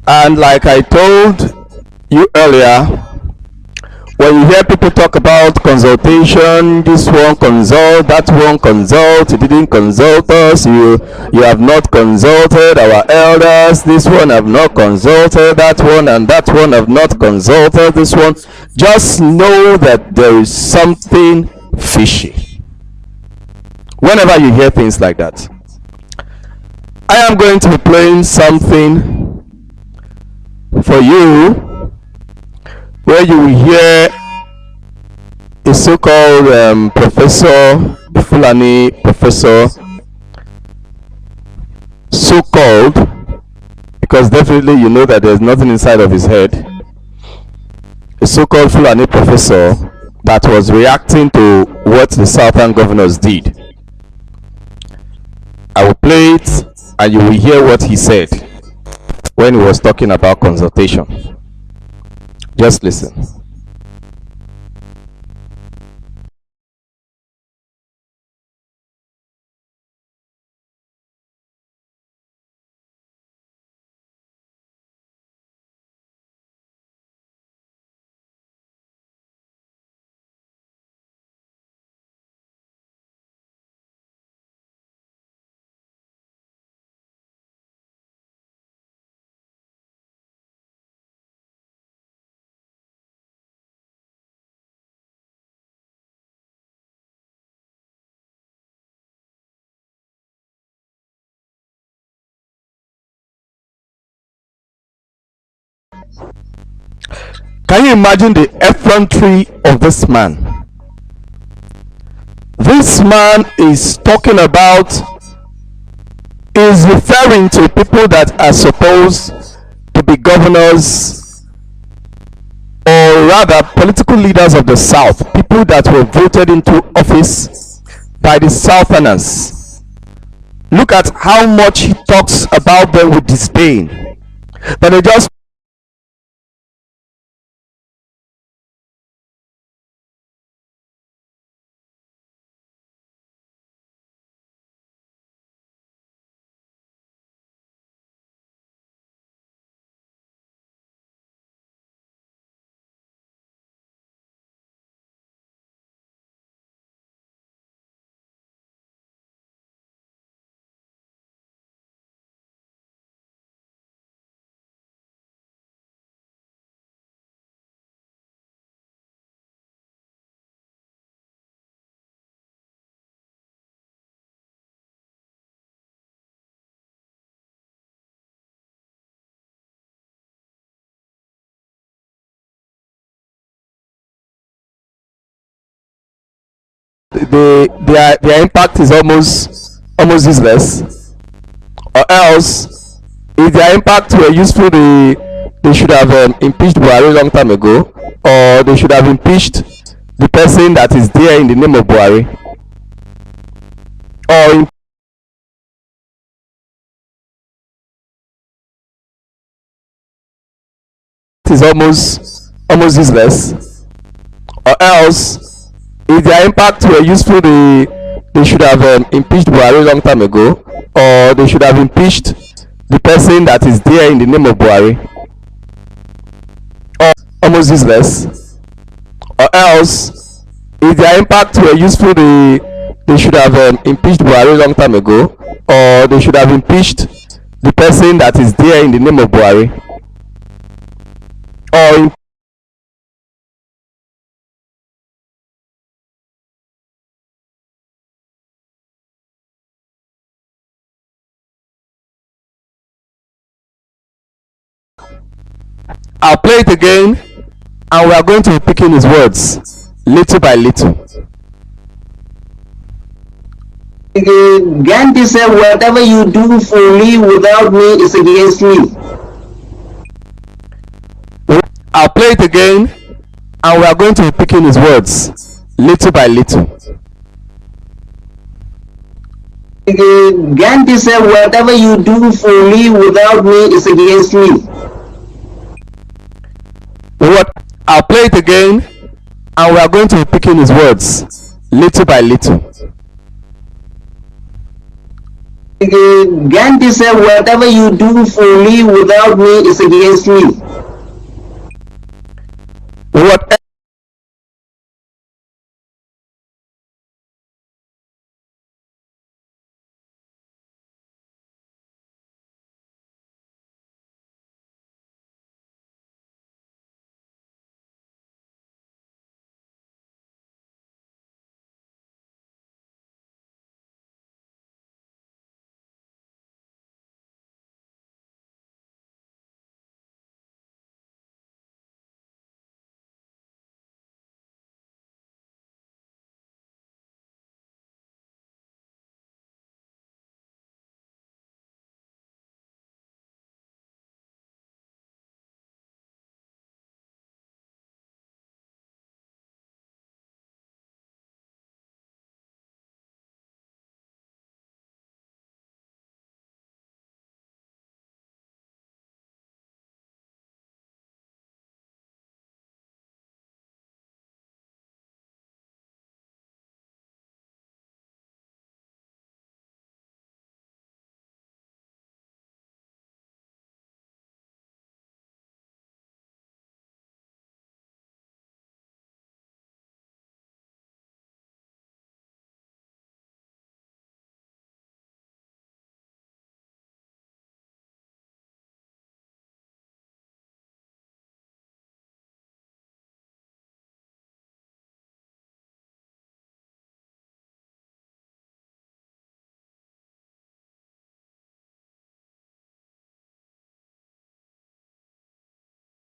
And like I told you earlier, when you hear people talk about consultation, this one consult, that one consult, you didn't consult us, you have not consulted our elders, this one have not consulted that one, and that one have not consulted this one, just know that there is something fishy whenever you hear things like that. I am going to be playing something for you where you will hear a so-called professor, Fulani professor, so-called, because definitely you know that there's nothing inside of his head, a so-called Fulani professor that was reacting to what the southern governors did. I will play it and you will hear what he said when he was talking about consultation. Just listen. Can you imagine the effrontery of this man? This man is talking about, is referring to people that are supposed to be governors, or rather political leaders of the South, people that were voted into office by the Southerners. Look at how much he talks about them with disdain. But they just their impact is almost useless, or else if their impact were useful, they should have impeached Buhari long time ago, or they should have impeached the person that is there in the name of Buhari, or is almost useless, or else if their impact were useful, they should have impeached Buhari long time ago, or they should have impeached the person that is there in the name of Buhari, or almost useless, or else if their impact were useful, they should have impeached Buhari long time ago, or they should have impeached the person that is there in the name of Buhari, or I'll play it again, and we are going to be picking his words little by little. Gandhi said, whatever you do for me without me is against me. I'll play it again, and we are going to be picking his words little by little. Gandhi said, whatever you do for me without me is against me. I'll play it again, and we are going to be picking his words little by little. Gandhi said, whatever you do for me without me is against me. What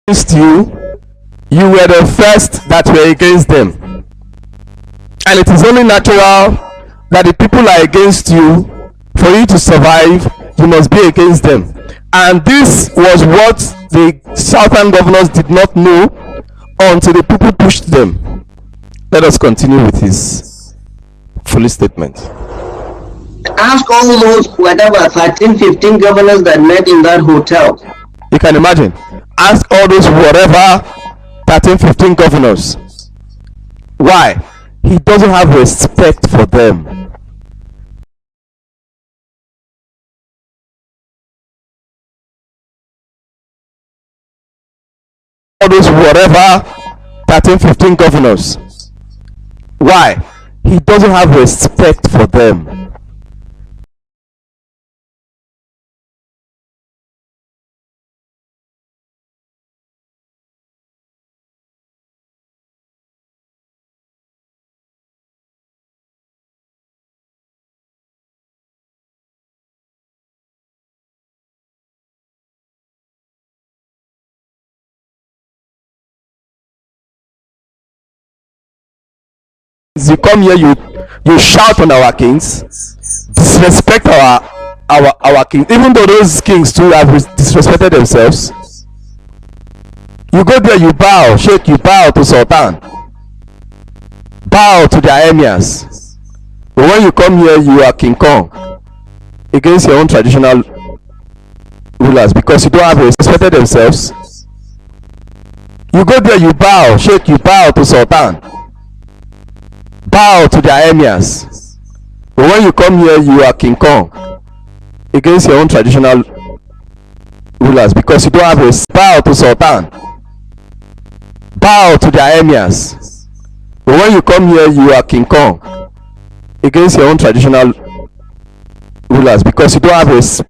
against you, you were the first that were against them. And it is only natural that the people are against you. For you to survive, you must be against them. And this was what the southern governors did not know until the people pushed them. Let us continue with his full statement. Ask all those, whatever, 13, 15 governors that met in that hotel. You can imagine. Ask all those whatever 13, 15 governors. Why? He doesn't have respect for them. All those whatever 13, 15 governors. Why? He doesn't have respect for them. You come here, you shout on our kings, disrespect our kings, even though those kings too have disrespected themselves. You go there, you bow, shake, you bow to Sultan, bow to their emirs. But when you come here, you are King Kong against your own traditional rulers because you don't have respected themselves. You go there, you bow, shake, you bow to Sultan, bow to their emirs. But when you come here, you are King Kong against your own traditional rulers because you don't have a bow to Sultan, bow to their emirs. But when you come here, you are King Kong against your own traditional rulers because you don't have a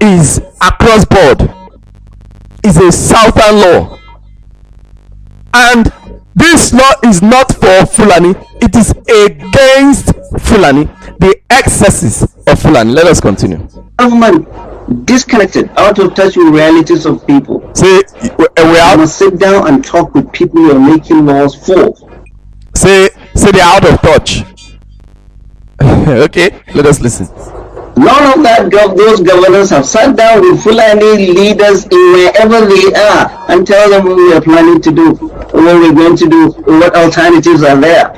is across board, is a southern law, and this law is not for Fulani, it is against Fulani, the excesses of Fulani. Let us continue. Government disconnected, out of touch with realities of people. Say You must sit down and talk with people you are making laws for. Say they are out of touch. Okay, let us listen. None of that. Those governors have sat down with Fulani leaders wherever they are and tell them what we are planning to do, what we're going to do, what alternatives are there.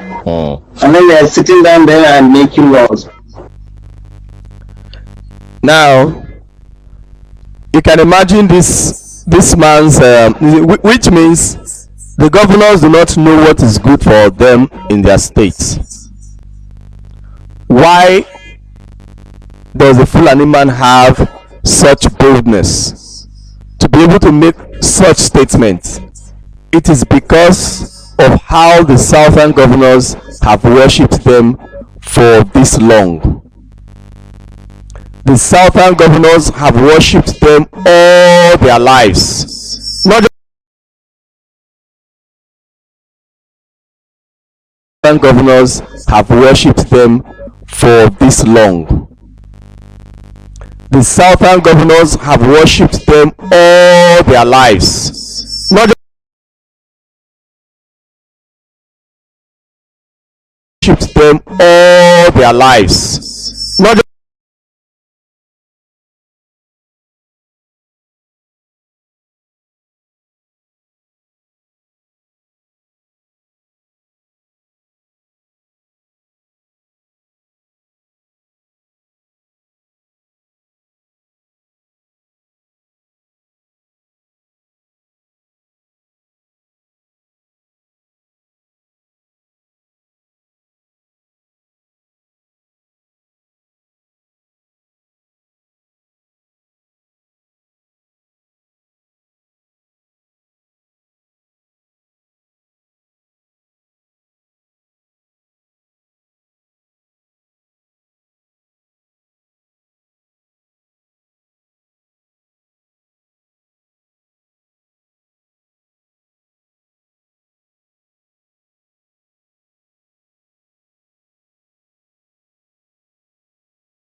And then they are sitting down there and making laws. Now, you can imagine this man's, which means the governors do not know what is good for them in their states. Why does the Fulani man have such boldness to be able to make such statements? It is because of how the southern governors have worshipped them for this long. The southern governors have worshipped them all their lives. Not just southern governors have worshipped them for this long. The southern governors have worshipped them all their lives. Not just worshipped them all their lives. Not just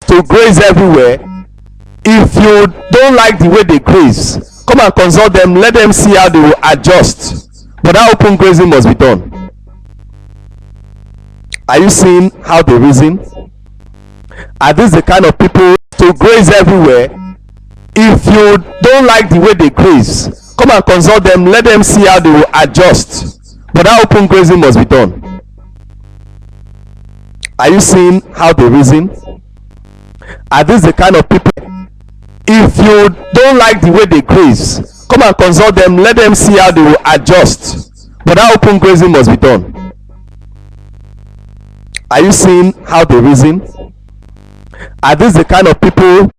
to graze everywhere. If you don't like the way they graze, come and consult them. Let them see how they will adjust. But that open grazing must be done. Are you seeing how they reason? Are these the kind of people to graze everywhere? If you don't like the way they graze, come and consult them. Let them see how they will adjust. But that open grazing must be done. Are you seeing how they reason? Are these the kind of people? If you don't like the way they graze, come and consult them. Let them see how they will adjust. But that open grazing must be done. Are you seeing how they reason? Are these the kind of people?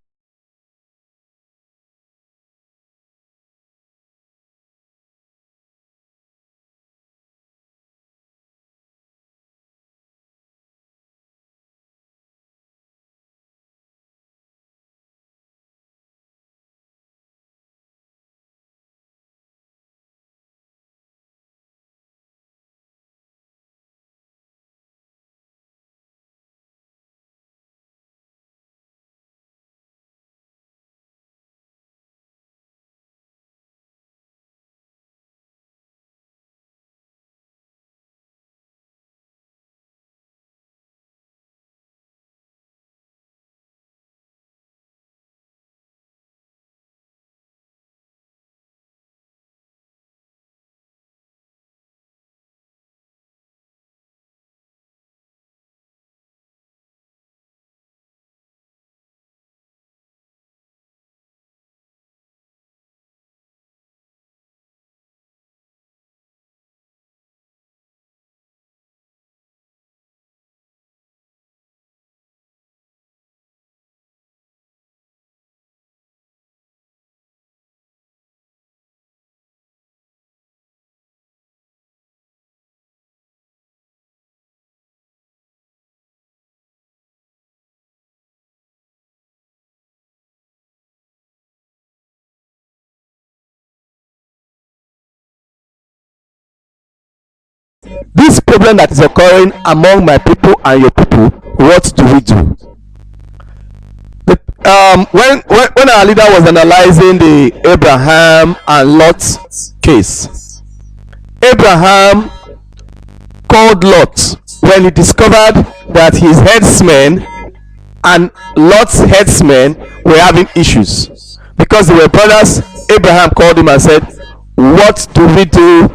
This problem that is occurring among my people and your people, what do we do? When our leader was analyzing the Abraham and Lot case, Abraham called Lot when he discovered that his herdsmen and Lot's herdsmen were having issues because they were brothers. Abraham called him and said, what do we do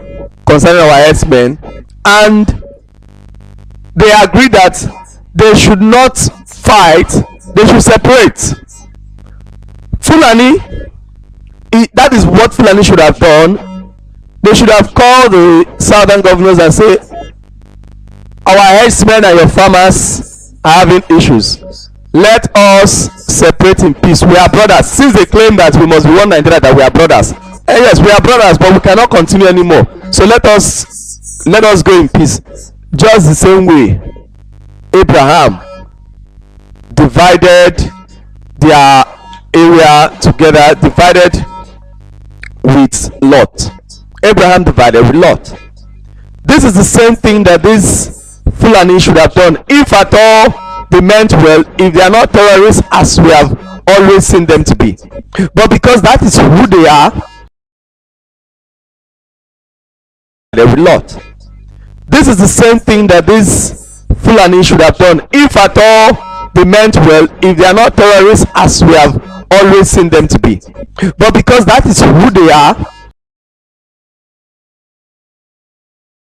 concerning our herdsmen? And they agreed that they should not fight, they should separate. Fulani, that is what Fulani should have done. They should have called the southern governors and say, our herdsmen and your farmers are having issues. Let us separate in peace. We are brothers. Since they claim that we must be one Nigeria, that we are brothers. Yes, we are brothers, but we cannot continue anymore. So let us go in peace. Just the same way Abraham divided their area together, divided with Lot. Abraham divided with Lot. This is the same thing that this Fulani should have done, if at all they meant well, if they are not terrorists as we have always seen them to be. But because that is who they are, they will Lot. This is the same thing that this Fulani should have done, if at all they meant well, if they are not terrorists as we have always seen them to be. But because that is who they are,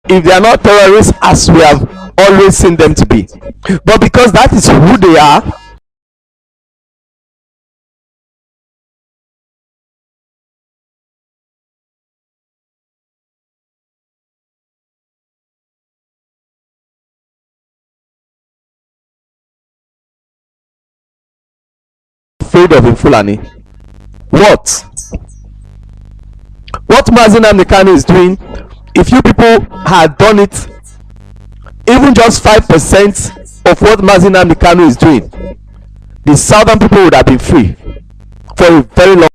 if they are not terrorists as we have always seen them to be. But because that is who they are, afraid of in Fulani. What Mazi Nnamdi Kanu is doing, if you people had done it, even just 5% of what Mazi Nnamdi Kanu is doing, the southern people would have been free for a very long.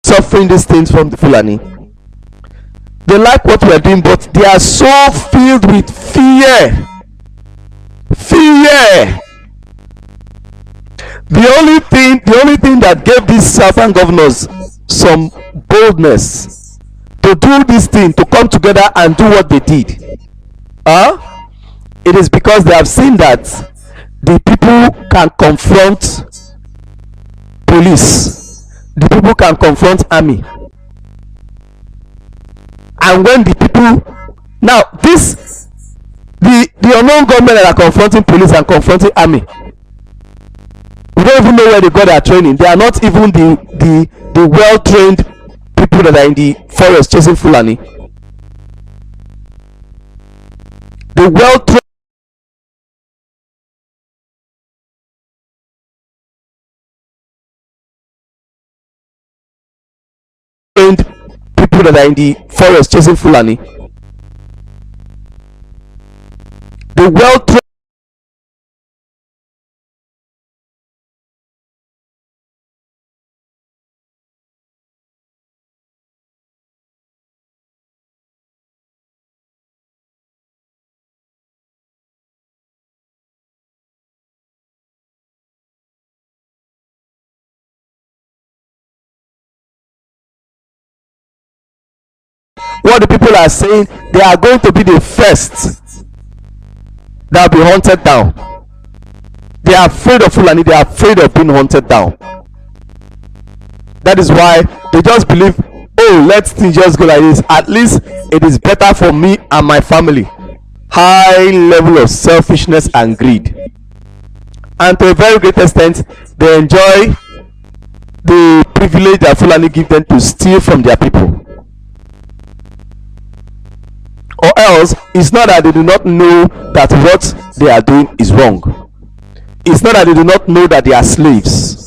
Suffering these things from the Fulani. They like what we are doing, but they are so filled with fear. Fear. The only thing that gave these southern governors some boldness to do this thing, to come together and do what they did, it is because they have seen that the people can confront police. The people can confront army, and when the people now the unknown government that are confronting police and confronting army, we don't even know where they got their training. They are not even the well-trained people that are in the forest chasing Fulani. The well-trained people that are in the forest chasing Fulani. The well-trained what the people are saying, they are going to be the first that will be hunted down. They are afraid of Fulani. They are afraid of being hunted down. That is why they just believe, oh, let things just go like this. At least it is better for me and my family. High level of selfishness and greed. And to a very great extent, they enjoy the privilege that Fulani give them to steal from their people. Or else, it's not that they do not know that what they are doing is wrong. It's not that they do not know that they are slaves.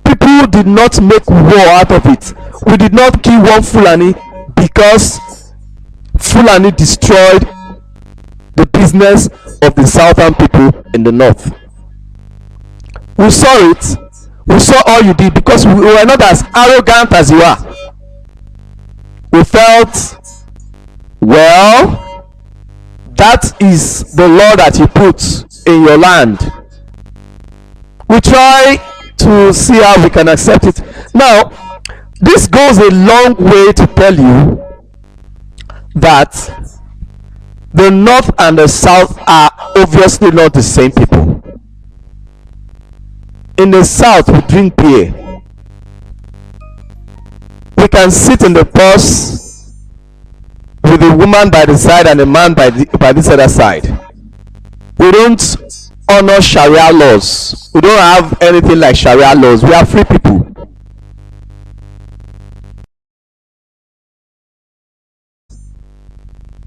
People did not make war out of it. We did not kill one Fulani because Fulani destroyed the business of the southern people in the north. We saw it. We saw all you did because we were not as arrogant as you are. We felt, well, that is the law that you put in your land. We try to see how we can accept it. Now, this goes a long way to tell you that the north and the south are obviously not the same people. In the south, we drink beer. We can sit in the bus with a woman by the side and a man by this other side. We don't honor Sharia laws. We don't have anything like Sharia laws. We are free people.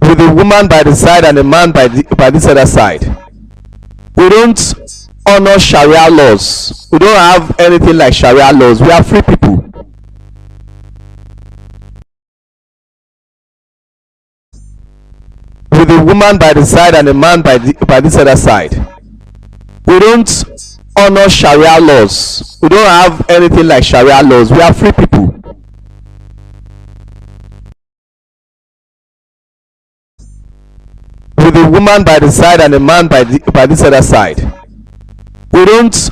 With a woman by the side and a man by this other side. We don't honor Sharia laws. We don't have anything like Sharia laws. We are free people. With a woman by the side and a man by this other side. We don't honor Sharia laws. We don't have anything like Sharia laws. We are free people. With a woman by the side and a man by this other side. We don't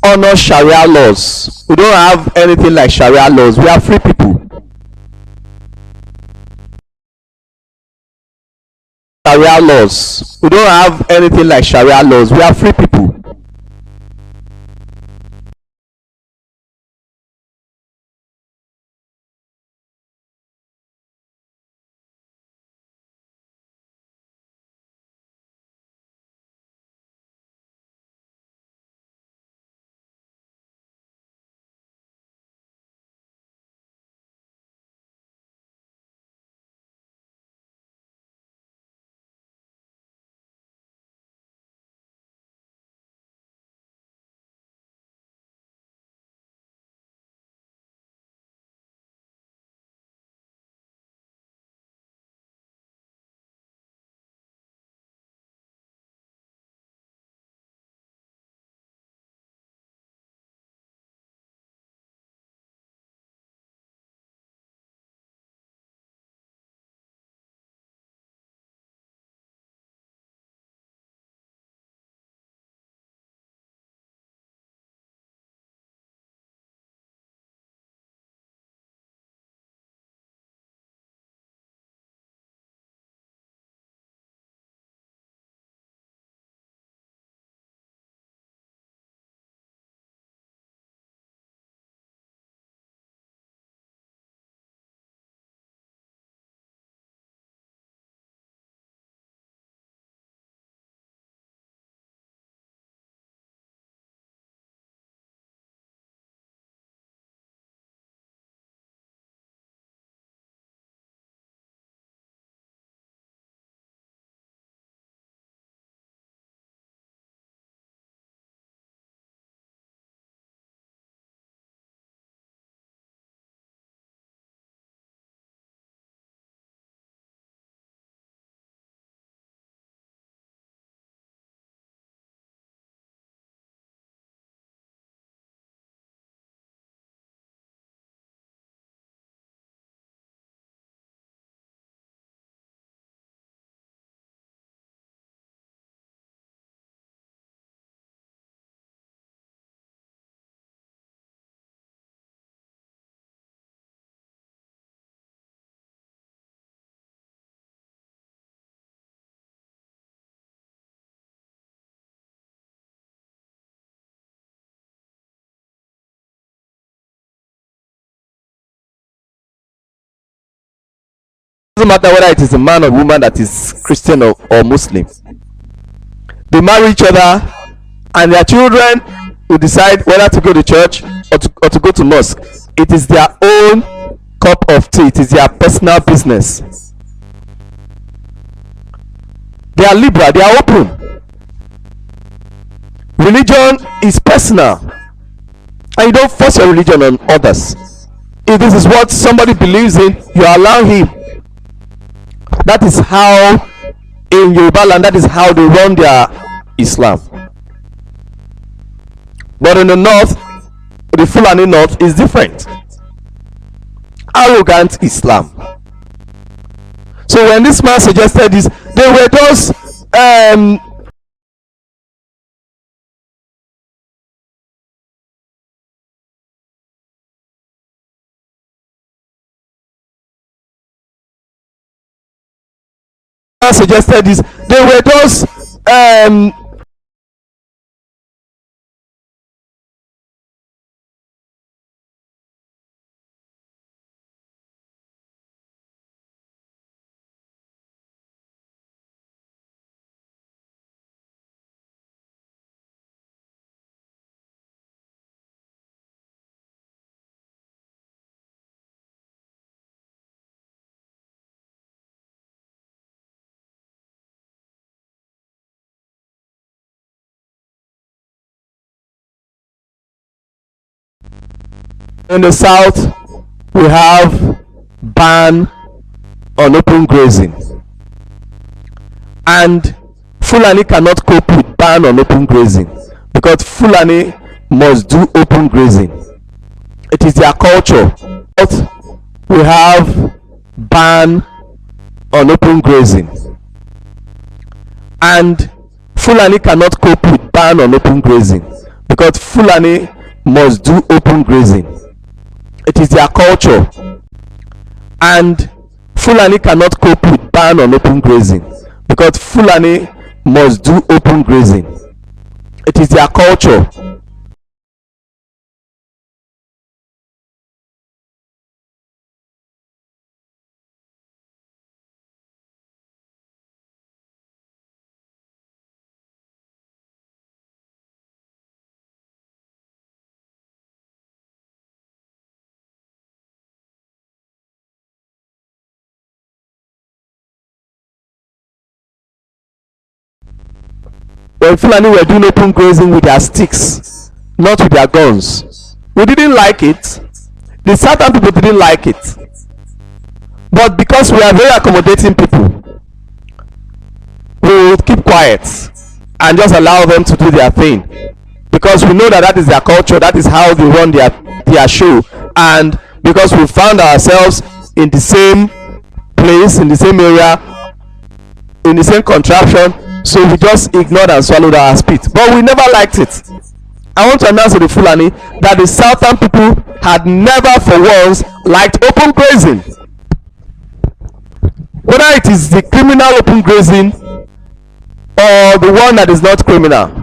honor Sharia laws. We don't have anything like Sharia laws. We are free people. Sharia laws. We don't have anything like Sharia laws. We are free people. doesn't matter whether it is a man or woman that is Christian or Muslim. They marry each other, and their children will decide whether to go to church or to go to mosque. It is their own cup of tea. It is their personal business. They are liberal. They are open. Religion is personal, and you don't force your religion on others. If this is what somebody believes in, you allow him. That is how, in Yoruba land, that is how they run their Islam. But in the north, the Fulani north is different. Arrogant Islam. So when this man suggested this, they were just suggested this, they were just in the south we have ban on open grazing, and Fulani cannot cope with ban on open grazing because Fulani must do open grazing. It is their culture. We have ban on open grazing, and Fulani cannot cope with ban on open grazing because Fulani must do open grazing. It is their culture, and Fulani cannot cope with ban on open grazing because Fulani must do open grazing. It is their culture. When Fulani were doing open grazing with their sticks, not with their guns, we didn't like it. The southern people didn't like it, but because we are very accommodating people, we will keep quiet and just allow them to do their thing, because we know that that is their culture, that is how they run their show, and because we found ourselves in the same place, in the same area, in the same contraption, so we just ignored and swallowed our spit. But we never liked it. I want to announce to the Fulani that the southern people had never for once liked open grazing. Whether it is the criminal open grazing or the one that is not criminal.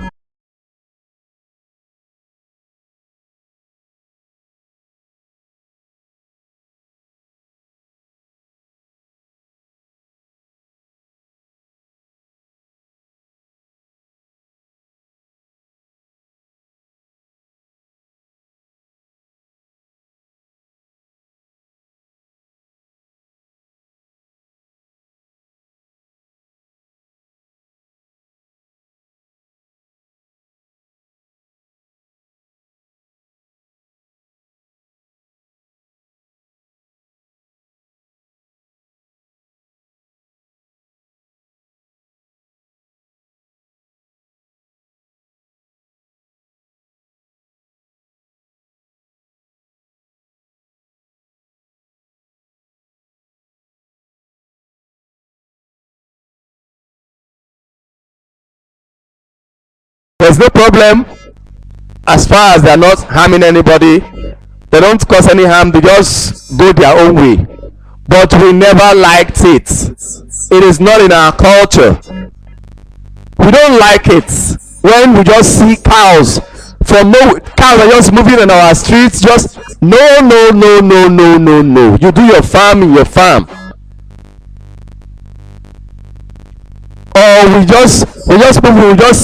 There's no problem as far as they are not harming anybody. They don't cause any harm, they just go their own way. But we never liked it. It is not in our culture. We don't like it when we just see cows cows are just moving in our streets. Just no. You do your farm in your farm. or we just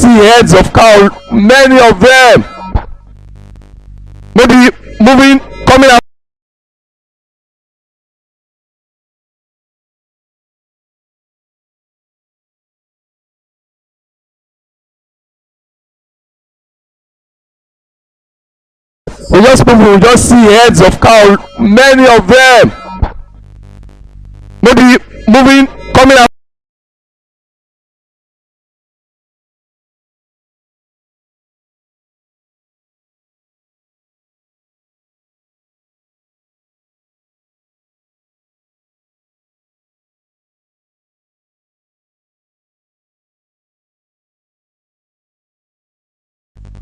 see heads of cow, many of them, maybe moving, coming out. We just see heads of cow, many of them, maybe moving, coming out.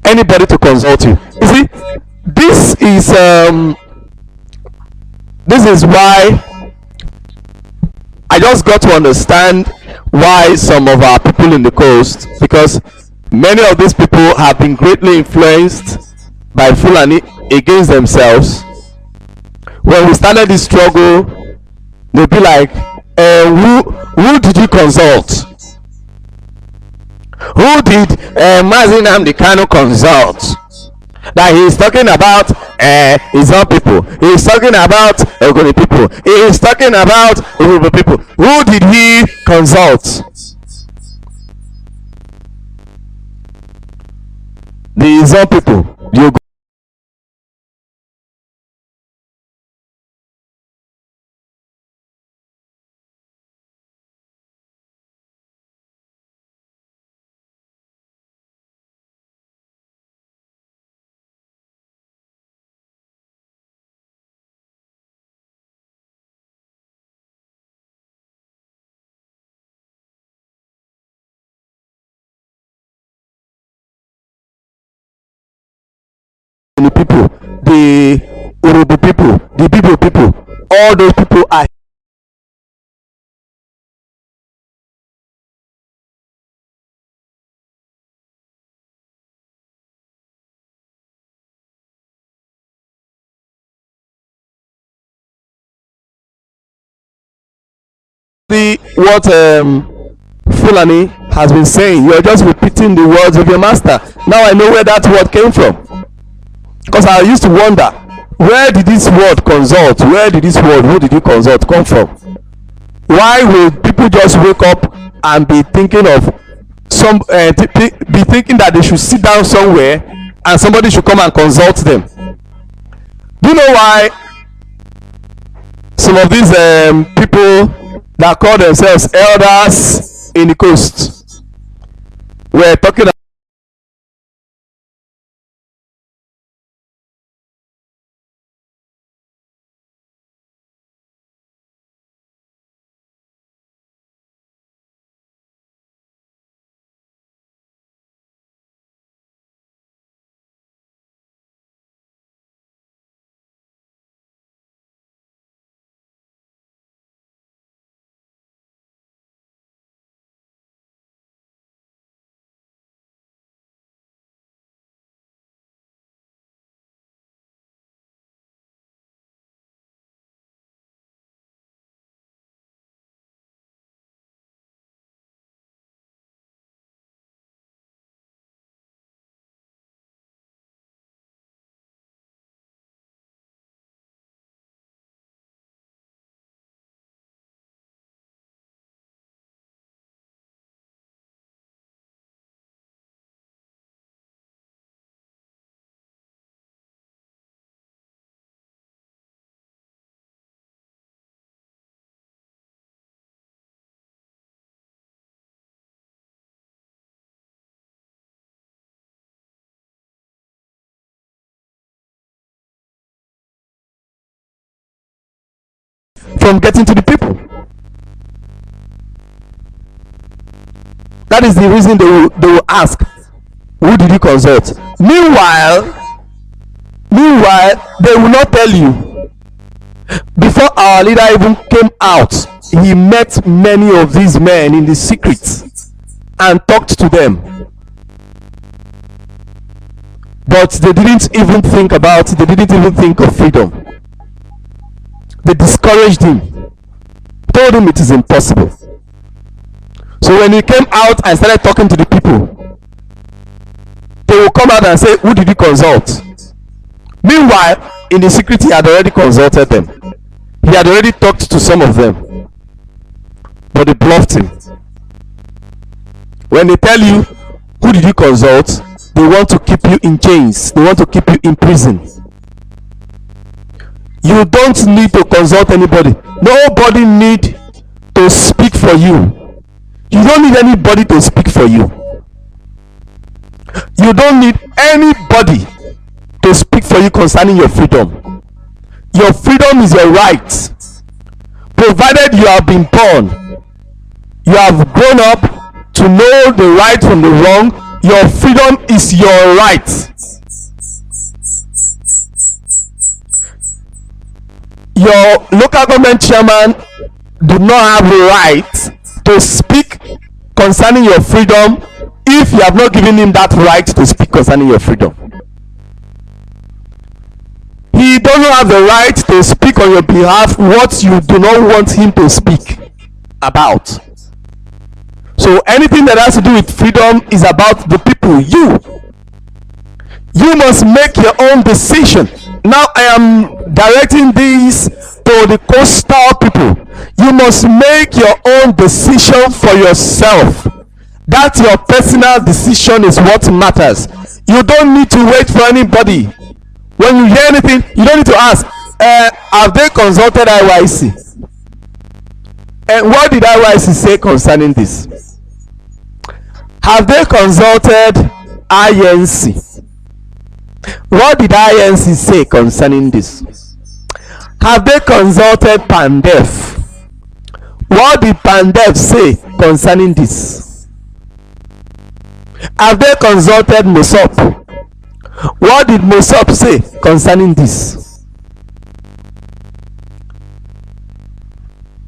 Anybody to consult you. You see, this is why I just got to understand why some of our people in the coast, because many of these people have been greatly influenced by Fulani against themselves. When we started this struggle, they'll be like, who did you consult? Who did Mazi Nnamdi Kanu consult? That he is talking about his own people. He is talking about Ogoni people. He is talking about Urubu people. Who did he consult? His own people. The people, the Urubu people, the Bibo people, all those people are what Fulani has been saying. You are just repeating the words of your master. Now I know where that word came from. Because I used to wonder, where did this word consult, who did you consult come from? Why will people just wake up and be thinking of be thinking that they should sit down somewhere and somebody should come and consult them? Do you know why some of these people that call themselves elders in the coast were talking about from getting to the people. That is the reason they will ask, who did you consult? Meanwhile, they will not tell you. Before our leader even came out, he met many of these men in the secret and talked to them. But they didn't even think of freedom. They discouraged him, told him it is impossible. So when he came out and started talking to the people, they will come out and say, who did you consult? Meanwhile, in the secret, he had already consulted them. He had already talked to some of them, but they bluffed him. When they tell you, who did you consult? They want to keep you in chains. They want to keep you in prison. You don't need to consult anybody. Nobody need to speak for you. You don't need anybody to speak for you. You don't need anybody to speak for you concerning your freedom. Your freedom is your right. Provided you have been born, you have grown up to know the right from the wrong, your freedom is your right. Your local government chairman do not have the right to speak concerning your freedom if you have not given him that right to speak concerning your freedom. He doesn't have the right to speak on your behalf what you do not want him to speak about. So anything that has to do with freedom is about the people. You must make your own decision. Now I am directing this to the coastal people. You must make your own decision for yourself. That your personal decision is what matters. You don't need to wait for anybody. When you hear anything, you don't need to ask, have they consulted IYC? And what did IYC say concerning this? Have they consulted INC? What did INC say concerning this? Have they consulted PANDEF? What did PANDEF say concerning this? Have they consulted MOSOP? What did MOSOP say concerning this?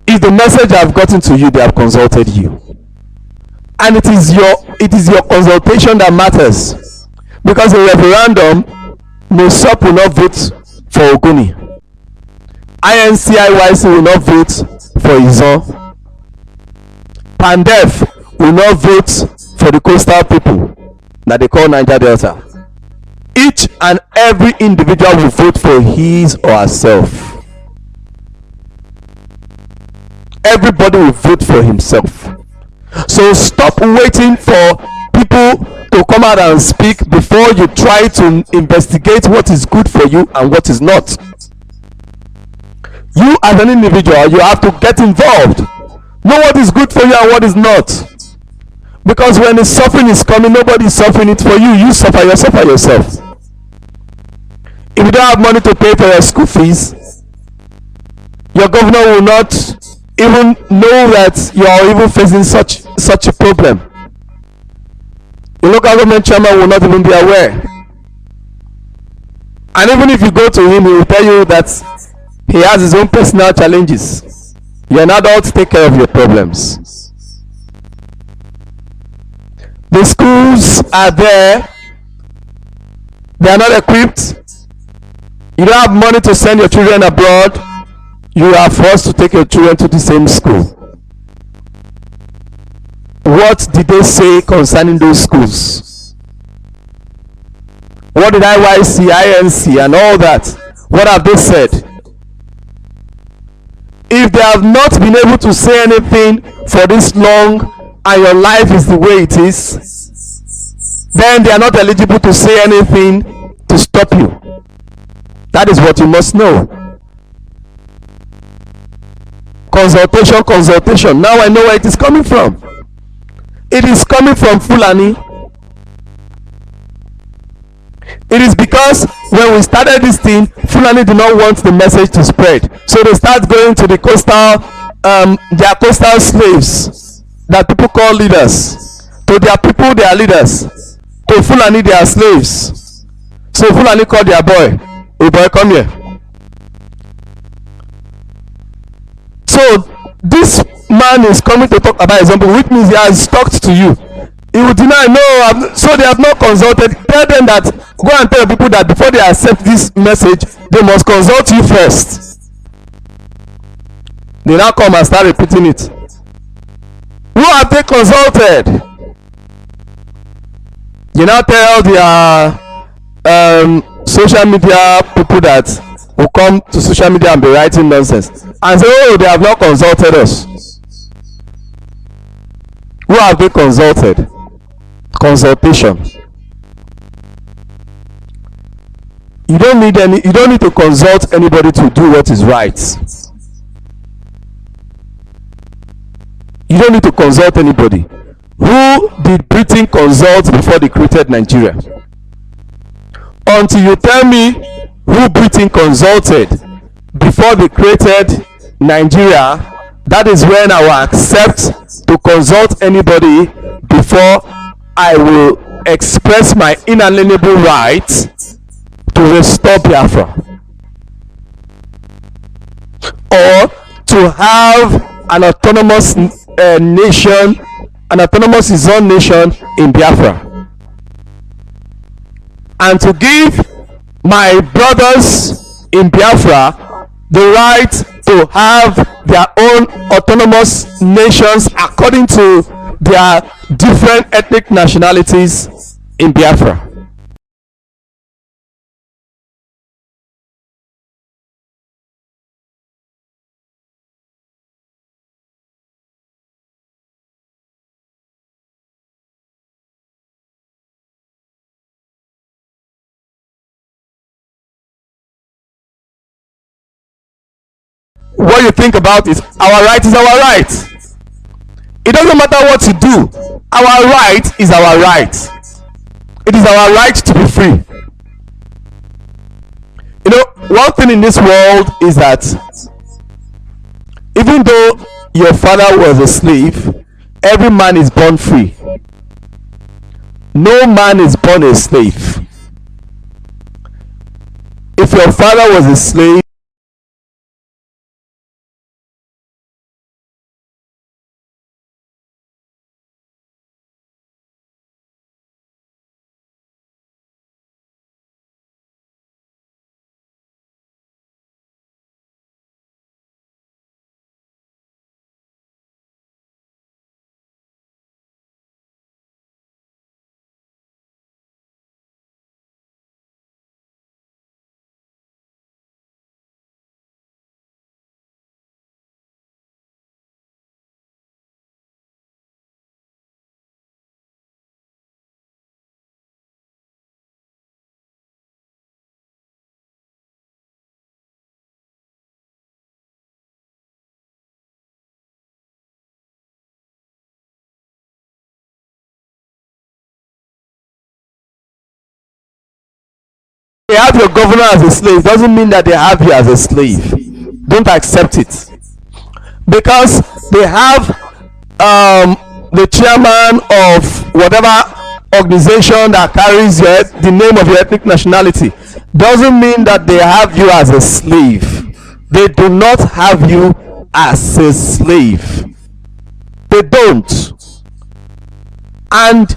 If the message I've gotten to you, they have consulted you. And it is your consultation that matters. Because in referendum, MOSOP will not vote for Ogoni. INCIYC will not vote for Izon. PANDEF will not vote for the coastal people that they call Niger Delta. Each and every individual will vote for his or herself. Everybody will vote for himself. So stop waiting for people to come out and speak before you try to investigate what is good for you and what is not. You as an individual, you have to get involved. Know what is good for you and what is not. Because when the suffering is coming, nobody is suffering it for you. You suffer yourself. If you don't have money to pay for your school fees, your governor will not even know that you are even facing such a problem. The local government chairman will not even be aware. And even if you go to him, he will tell you that he has his own personal challenges. You're an adult, take care of your problems. The schools are there. They are not equipped. You don't have money to send your children abroad. You are forced to take your children to the same school. What did they say concerning those schools? What did IYC, INC and all that? What have they said? If they have not been able to say anything for this long and your life is the way it is, then they are not eligible to say anything to stop you. That is what you must know. Consultation. Now I know where it is coming from. It is coming from Fulani. It is because when we started this thing, Fulani did not want the message to spread. So they start going to the coastal, their coastal slaves that people call leaders. To their people, they are leaders. To Fulani, they are slaves. So Fulani called their boy. Hey boy, come here. So this man is coming to talk about example, which means he has talked to you. He will deny, no, so they have not consulted. Tell them that, go and tell people that before they accept this message, they must consult you first. They now come and start repeating it. Who have they consulted? You now tell their social media people that will come to social media and be writing nonsense and say, oh, they have not consulted us. Who have they consulted? Consultation. You don't need to consult anybody to do what is right. You don't need to consult anybody. Who did Britain consult before they created Nigeria? Until you tell me who Britain consulted before they created Nigeria, that is when I will accept to consult anybody before I will express my inalienable right to restore Biafra, or to have an autonomous nation, an autonomous zone nation in Biafra, and to give my brothers in Biafra the right to have their own autonomous nations according to their different ethnic nationalities in Biafra. What you think about is our right is our right. It doesn't matter what you do. Our right is our right. It is our right to be free. You know, one thing in this world is that even though your father was a slave, every man is born free. No man is born a slave. If your father was a slave, they have your governor as a slave doesn't mean that they have you as a slave. Don't accept it, because they have the chairman of whatever organization that carries the name of your ethnic nationality. Doesn't mean that they have you as a slave. They do not have you as a slave. They don't. And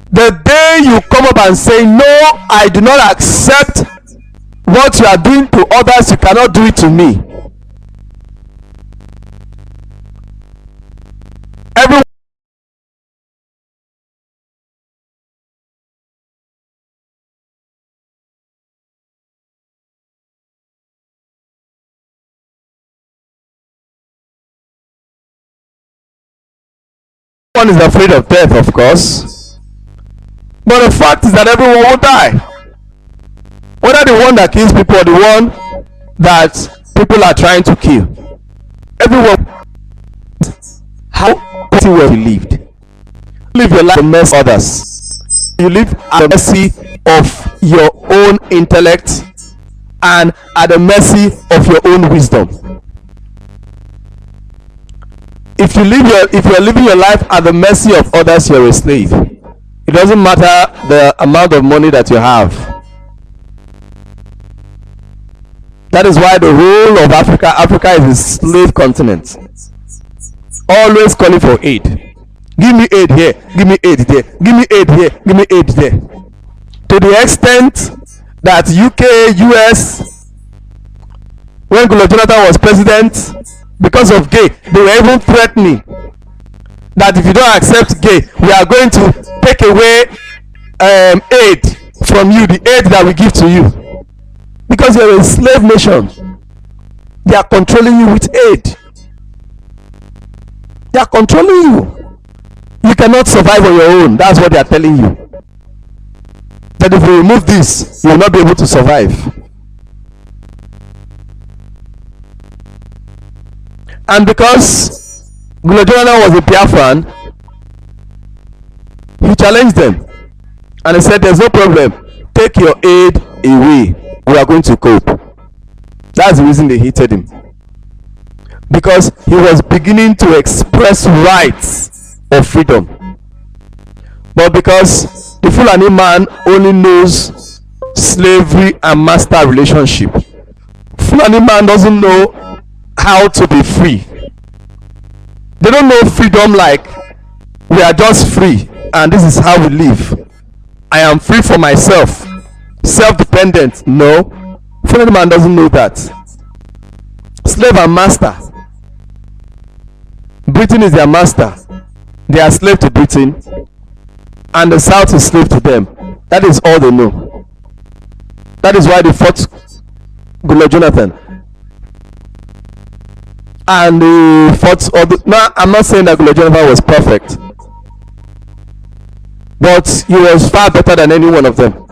the day you come up and say, no, I do not accept what you are doing to others, you cannot do it to me. Everyone is afraid of death, of course. But the fact is that everyone will die. Whether the one that kills people or the one that people are trying to kill. Everyone. How well you lived. Live your life at the mercy of others. You live at the mercy of your own intellect and at the mercy of your own wisdom. If you are living your life at the mercy of others, you're a slave. It doesn't matter the amount of money that you have. That is why the whole of Africa is a slave continent. Always calling for aid. Give me aid here, give me aid there, give me aid here, give me aid there. To the extent that UK, US, when Goodluck Jonathan was president, because of gay, they were even threatening that if you don't accept gay, we are going to take away aid from you, the aid that we give to you, because you're a slave nation. They are controlling you with aid. They are controlling you. You cannot survive on your own. That's what they are telling you. That if you remove this, you will not be able to survive. And because Jonathan was a Biafran, he challenged them and he said, there's no problem, take your aid away, we are going to cope. That's the reason they hated him, because he was beginning to express rights of freedom. But because the Fulani man only knows slavery and master relationship, Fulani man doesn't know how to be free. They don't know freedom like we are just free and this is how we live. I am free for myself, self-dependent. No, Fulani man doesn't know that. Slave and master. Britain is their master. They are slave to Britain, and the South is slave to them. That is all they know. That is why they fought Goodluck Jonathan. And they fought all the... Now, I'm not saying that Goodluck Jonathan was perfect, but he was far better than any one of them,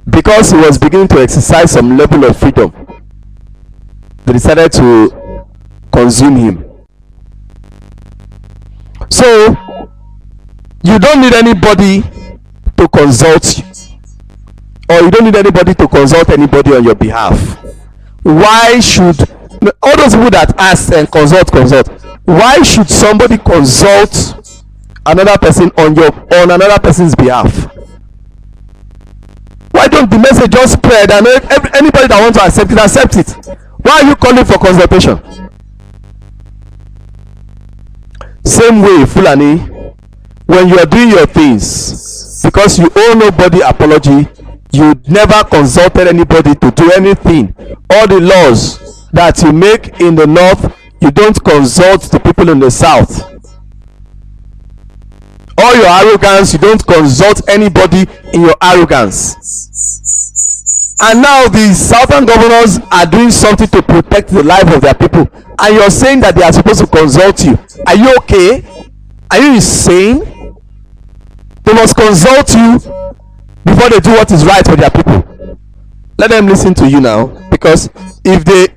because he was beginning to exercise some level of freedom. They decided to consume him. So you don't need anybody to consult you, or you don't need anybody to consult anybody on your behalf. Why should all those people that ask and consult, why should somebody consult another person on another person's behalf? Why don't the message just spread and anybody that wants to accept it? Why are you calling for consultation? Same way, Fulani, when you are doing your things, because you owe nobody apology, you never consulted anybody to do anything. All the laws that you make in the north, you don't consult the people in the south. All your arrogance, you don't consult anybody in your arrogance. And now the southern governors are doing something to protect the life of their people, and you're saying that they are supposed to consult you. Are you okay? Are you insane? They must consult you before they do what is right for their people. Let them listen to you now, because if they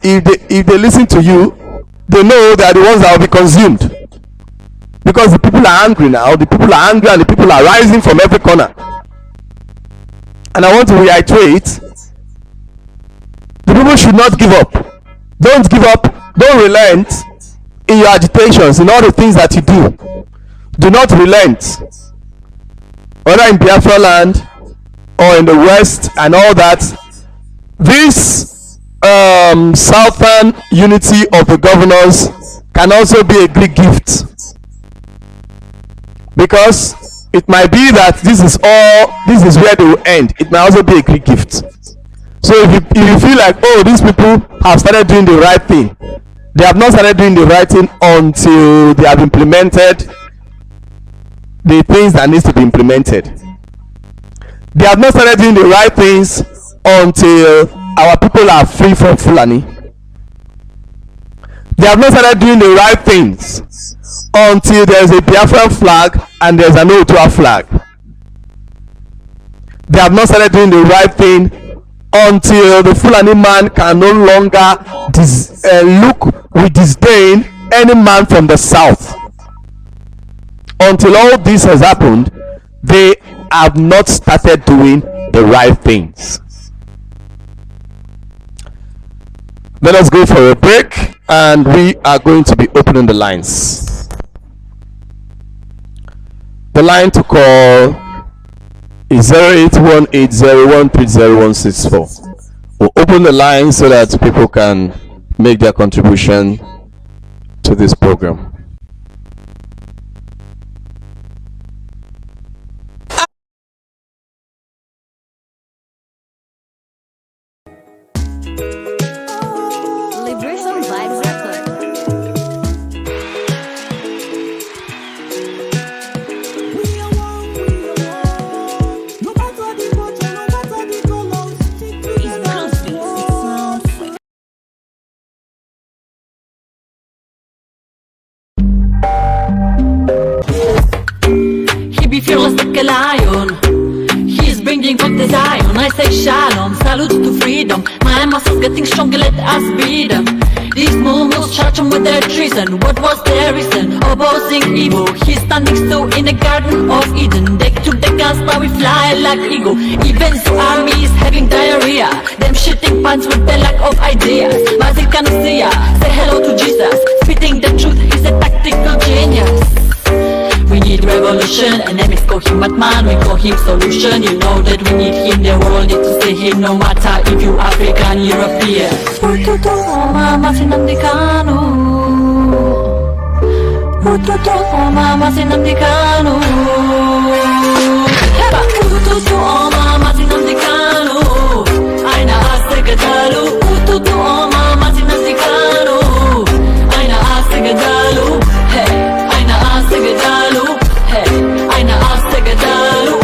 listen to you, they know they are the ones that will be consumed. Because the people are angry now, the people are angry, and the people are rising from every corner. And I want to reiterate, the people should not give up. Don't give up, don't relent in your agitations, in all the things that you do. Do not relent, whether in Biafra land or in the west and all that. This southern unity of the governors can also be a big gift, because it might be that this is where they will end. It might also be a great gift. So if you feel like, oh, these people have started doing the right thing, they have not started doing the right thing until they have implemented the things that needs to be implemented. They have not started doing the right things until our people are free from Fulani. They have not started doing the right things until there is a Biafran flag and there is an Otua flag. They have not started doing the right thing until the Fulani man can no longer look with disdain any man from the south. Until all this has happened, they have not started doing the right things. Let us go for a break, and we are going to be opening the lines. The line to call is 08180130164. We'll open the line so that people can make their contribution to this program. Liberation Vibes Record. the lion. He's bringing back the Zion. I say shalom, salute to freedom. My muscles getting stronger, let us beat them. These mumus charge them with their treason. What was their reason? Opposing evil. He's standing still in the Garden of Eden. They took the guns, now we fly like eagle. Even the army is having diarrhea. Them shitting pants with the lack of ideas. Mazi Nnamdi Kanu, say hello to Jesus. Spitting the truth, he's a tactical genius. We need revolution, and Nemi call him Batman, we call him solution. You know that we need him, the world need to see him, no matter if you African, European. Mazi Nnamdi Kanu, Mazi Nnamdi Kanu, Mazi Nnamdi Kanu, Aina Asegadalu, Mazi Nnamdi Kanu, Aina Asegadalu, hey, Aina Asegadalu, hey, Aina Asegadalu,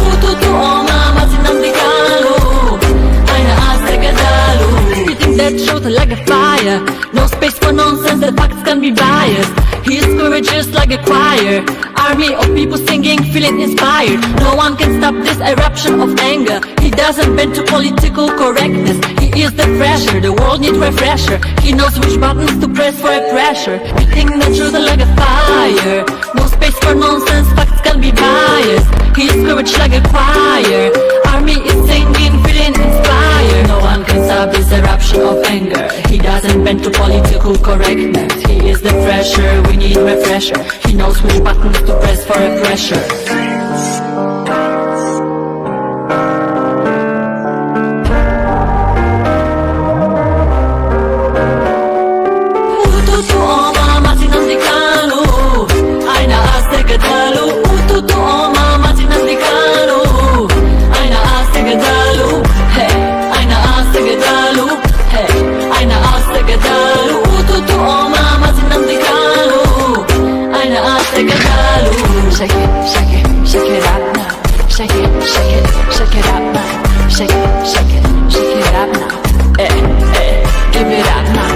Mazi Nnamdi Kanu, Aina Asegadalu. Spitting that truth like a fire, no space for nonsense, the facts can be biased. His courage is like a choir, army of people singing, feeling inspired. No one can stop this eruption of anger. He doesn't bend to political correctness. He is the fresher, the world needs refresher. He knows which buttons to press for a pressure. Spitting the truth like a fire, no space for nonsense, facts can be biased. His courage like a choir, army is singing, feeling inspired. No one can stop this eruption of anger. He doesn't bend to political correctness. He is the fresher, we need refresher. He knows which buttons to press for a pressure. Mazi Nnamdi Kanu, Aina Asegadalu, Mazi Nnamdi Kanu, Aina Asegadalu, hey, Aina Asegadalu, hey, Aina Asegadalu, Mazi Nnamdi Kanu, Aina Asegadalu. Shake it, shake it, shake it up now. Shake it, shake it, shake it up now. Shake it, shake it, shake it up now. Give it up now.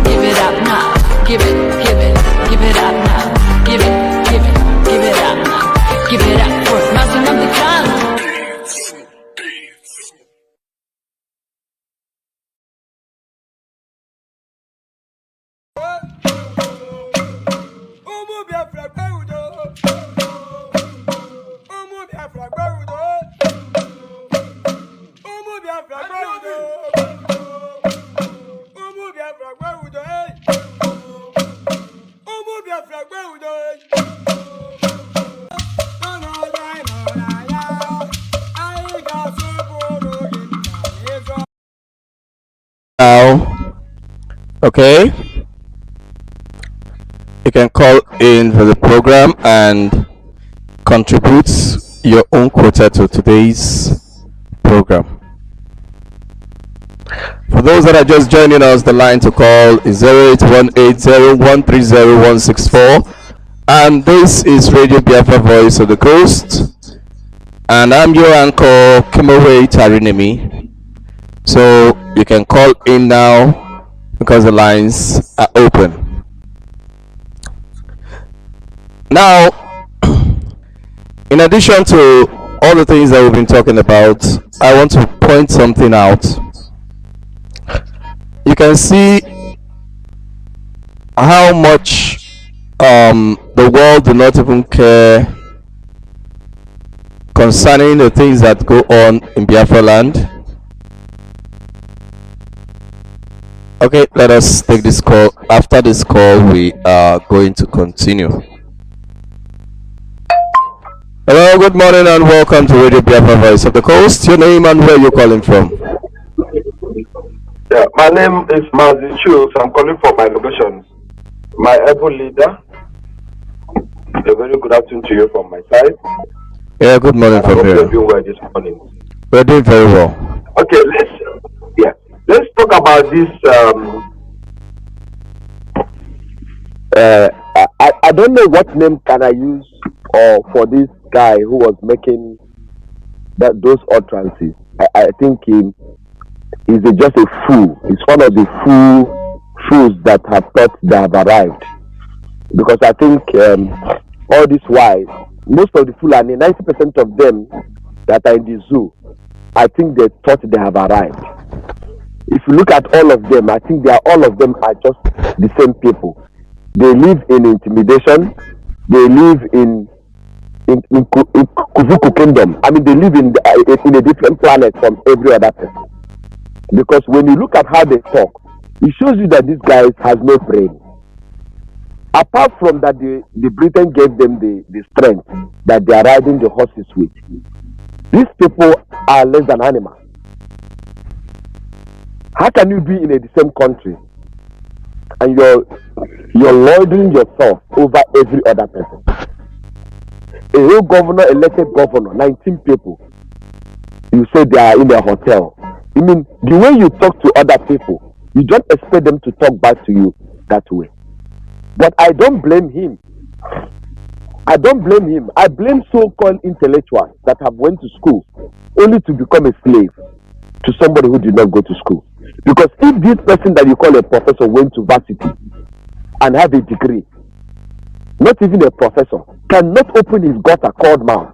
Give it up now. Give it, give it, give it up now. Give it, give it, give it up now. Give it up for Mazi Nnamdi Kanu. Now, okay, you can call in for the program and contribute your own quota to today's program. For those that are just joining us, the line to call is 081801306164, and this is Radio Biafra, Voice of the Coast, and I'm your anchor, Tarry, Nemi. So you can call in now because the lines are open. Now, in addition to all the things that we've been talking about, I want to point something out. You can see how much the world do not even care concerning the things that go on in Biafra land. Okay, let us take this call. After this call, we are going to continue. Hello, good morning and welcome to Radio Biafra, Voice of the Coast. Your name and where you're calling from? Yeah, my name is Mazi Nnamdi. I'm calling from my location. My able leader. A very good afternoon to you from my side. Yeah, good morning from here. You're doing well this morning. We're doing very well. Okay, let's talk about this. I don't know what name can I use for this guy who was making those utterances. I think he's just a fool. He's one of the fools that have thought they have arrived. Because I think all this while most of the Fulani, 90% of them that are in the zoo, I think they thought they have arrived. If you look at all of them, I think all of them are just the same people. They live in intimidation. They live in Kuzuku kingdom. I mean, they live in a different planet from every other person. Because when you look at how they talk, it shows you that these guys has no brain. Apart from that, the Britain gave them the strength that they are riding the horses with. These people are less than animals. How can you be in the same country and you're lording yourself over every other person? A whole governor, elected governor, 19 people, you say they are in a hotel. I mean, the way you talk to other people, you don't expect them to talk back to you that way. But I don't blame him. I don't blame him. I blame so-called intellectuals that have went to school only to become a slave to somebody who did not go to school. Because if this person that you call a professor went to varsity and have a degree, not even a professor, cannot open his gutter called mouth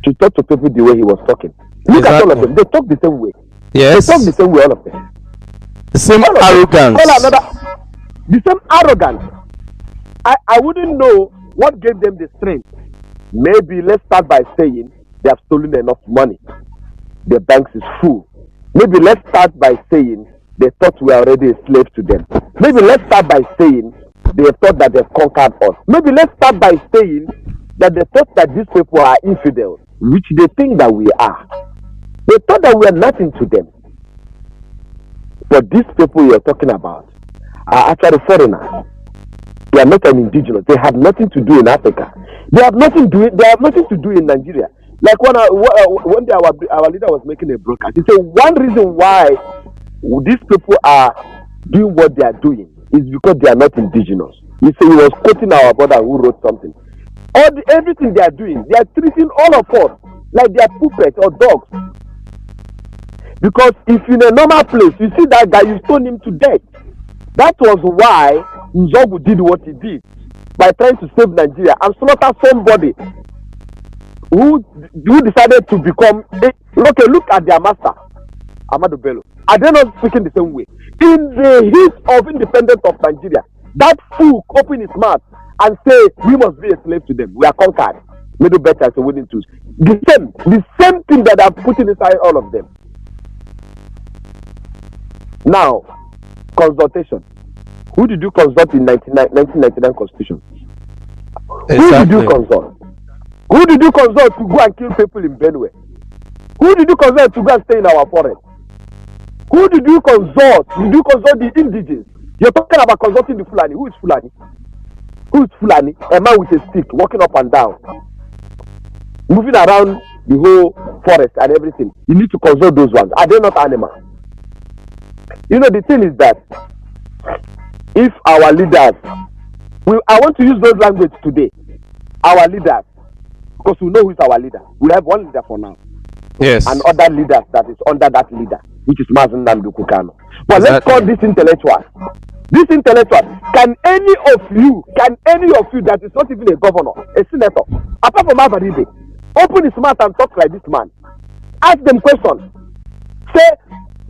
to talk to people the way he was talking. Look at all of them. They talk the same way. Yes. They talk the same way, all of them. The same arrogance. The same arrogance. I wouldn't know what gave them the strength. Maybe let's start by saying they have stolen enough money. The banks is full. Maybe let's start by saying they thought we are already a slave to them. Maybe let's start by saying they thought that they've conquered us. Maybe let's start by saying that they thought that these people are infidels, which they think that we are. They thought that we are nothing to them. But these people you're talking about are actually foreigners. They are not an indigenous. They have nothing to do in Africa. They have nothing to do in Nigeria. Like one day our leader was making a broadcast. He said one reason why these people are doing what they are doing is because they are not indigenous. He said he was quoting our brother who wrote something. Everything they are doing, they are treating all of us like they are puppets or dogs. Because if in a normal place you see that guy, you stone him to death. That was why Nzogu did what he did by trying to save Nigeria and slaughter somebody who decided to become look at their master, Ahmadu Bello. Are they not speaking the same way? In the heat of independence of Nigeria, that fool opened his mouth and say we must be a slave to them. We are conquered. Middle better as a winning tools. The same thing that I'm putting inside all of them. Now, consultation. Who did you consult in 1999 Constitution? Exactly. Who did you consult? Who did you consult to go and kill people in Benue? Who did you consult to go and stay in our forest? Who did you consult? Did you consult the indigenous? You're talking about consulting the Fulani. Who is Fulani? Who is Fulani? A man with a stick walking up and down, moving around the whole forest and everything. You need to consult those ones. Are they not animals? You know, the thing is that if our leaders, I want to use those language today, our leaders, because we know who is our leader. We have one leader for now. Yes. And other leaders that is under that leader, which is Mazi Nnamdi Kanu. But let's call this intellectual. This intellectual, can any of you that is not even a governor, a senator, apart from Abaribe, open his mouth and talk like this man? Ask them questions. Say,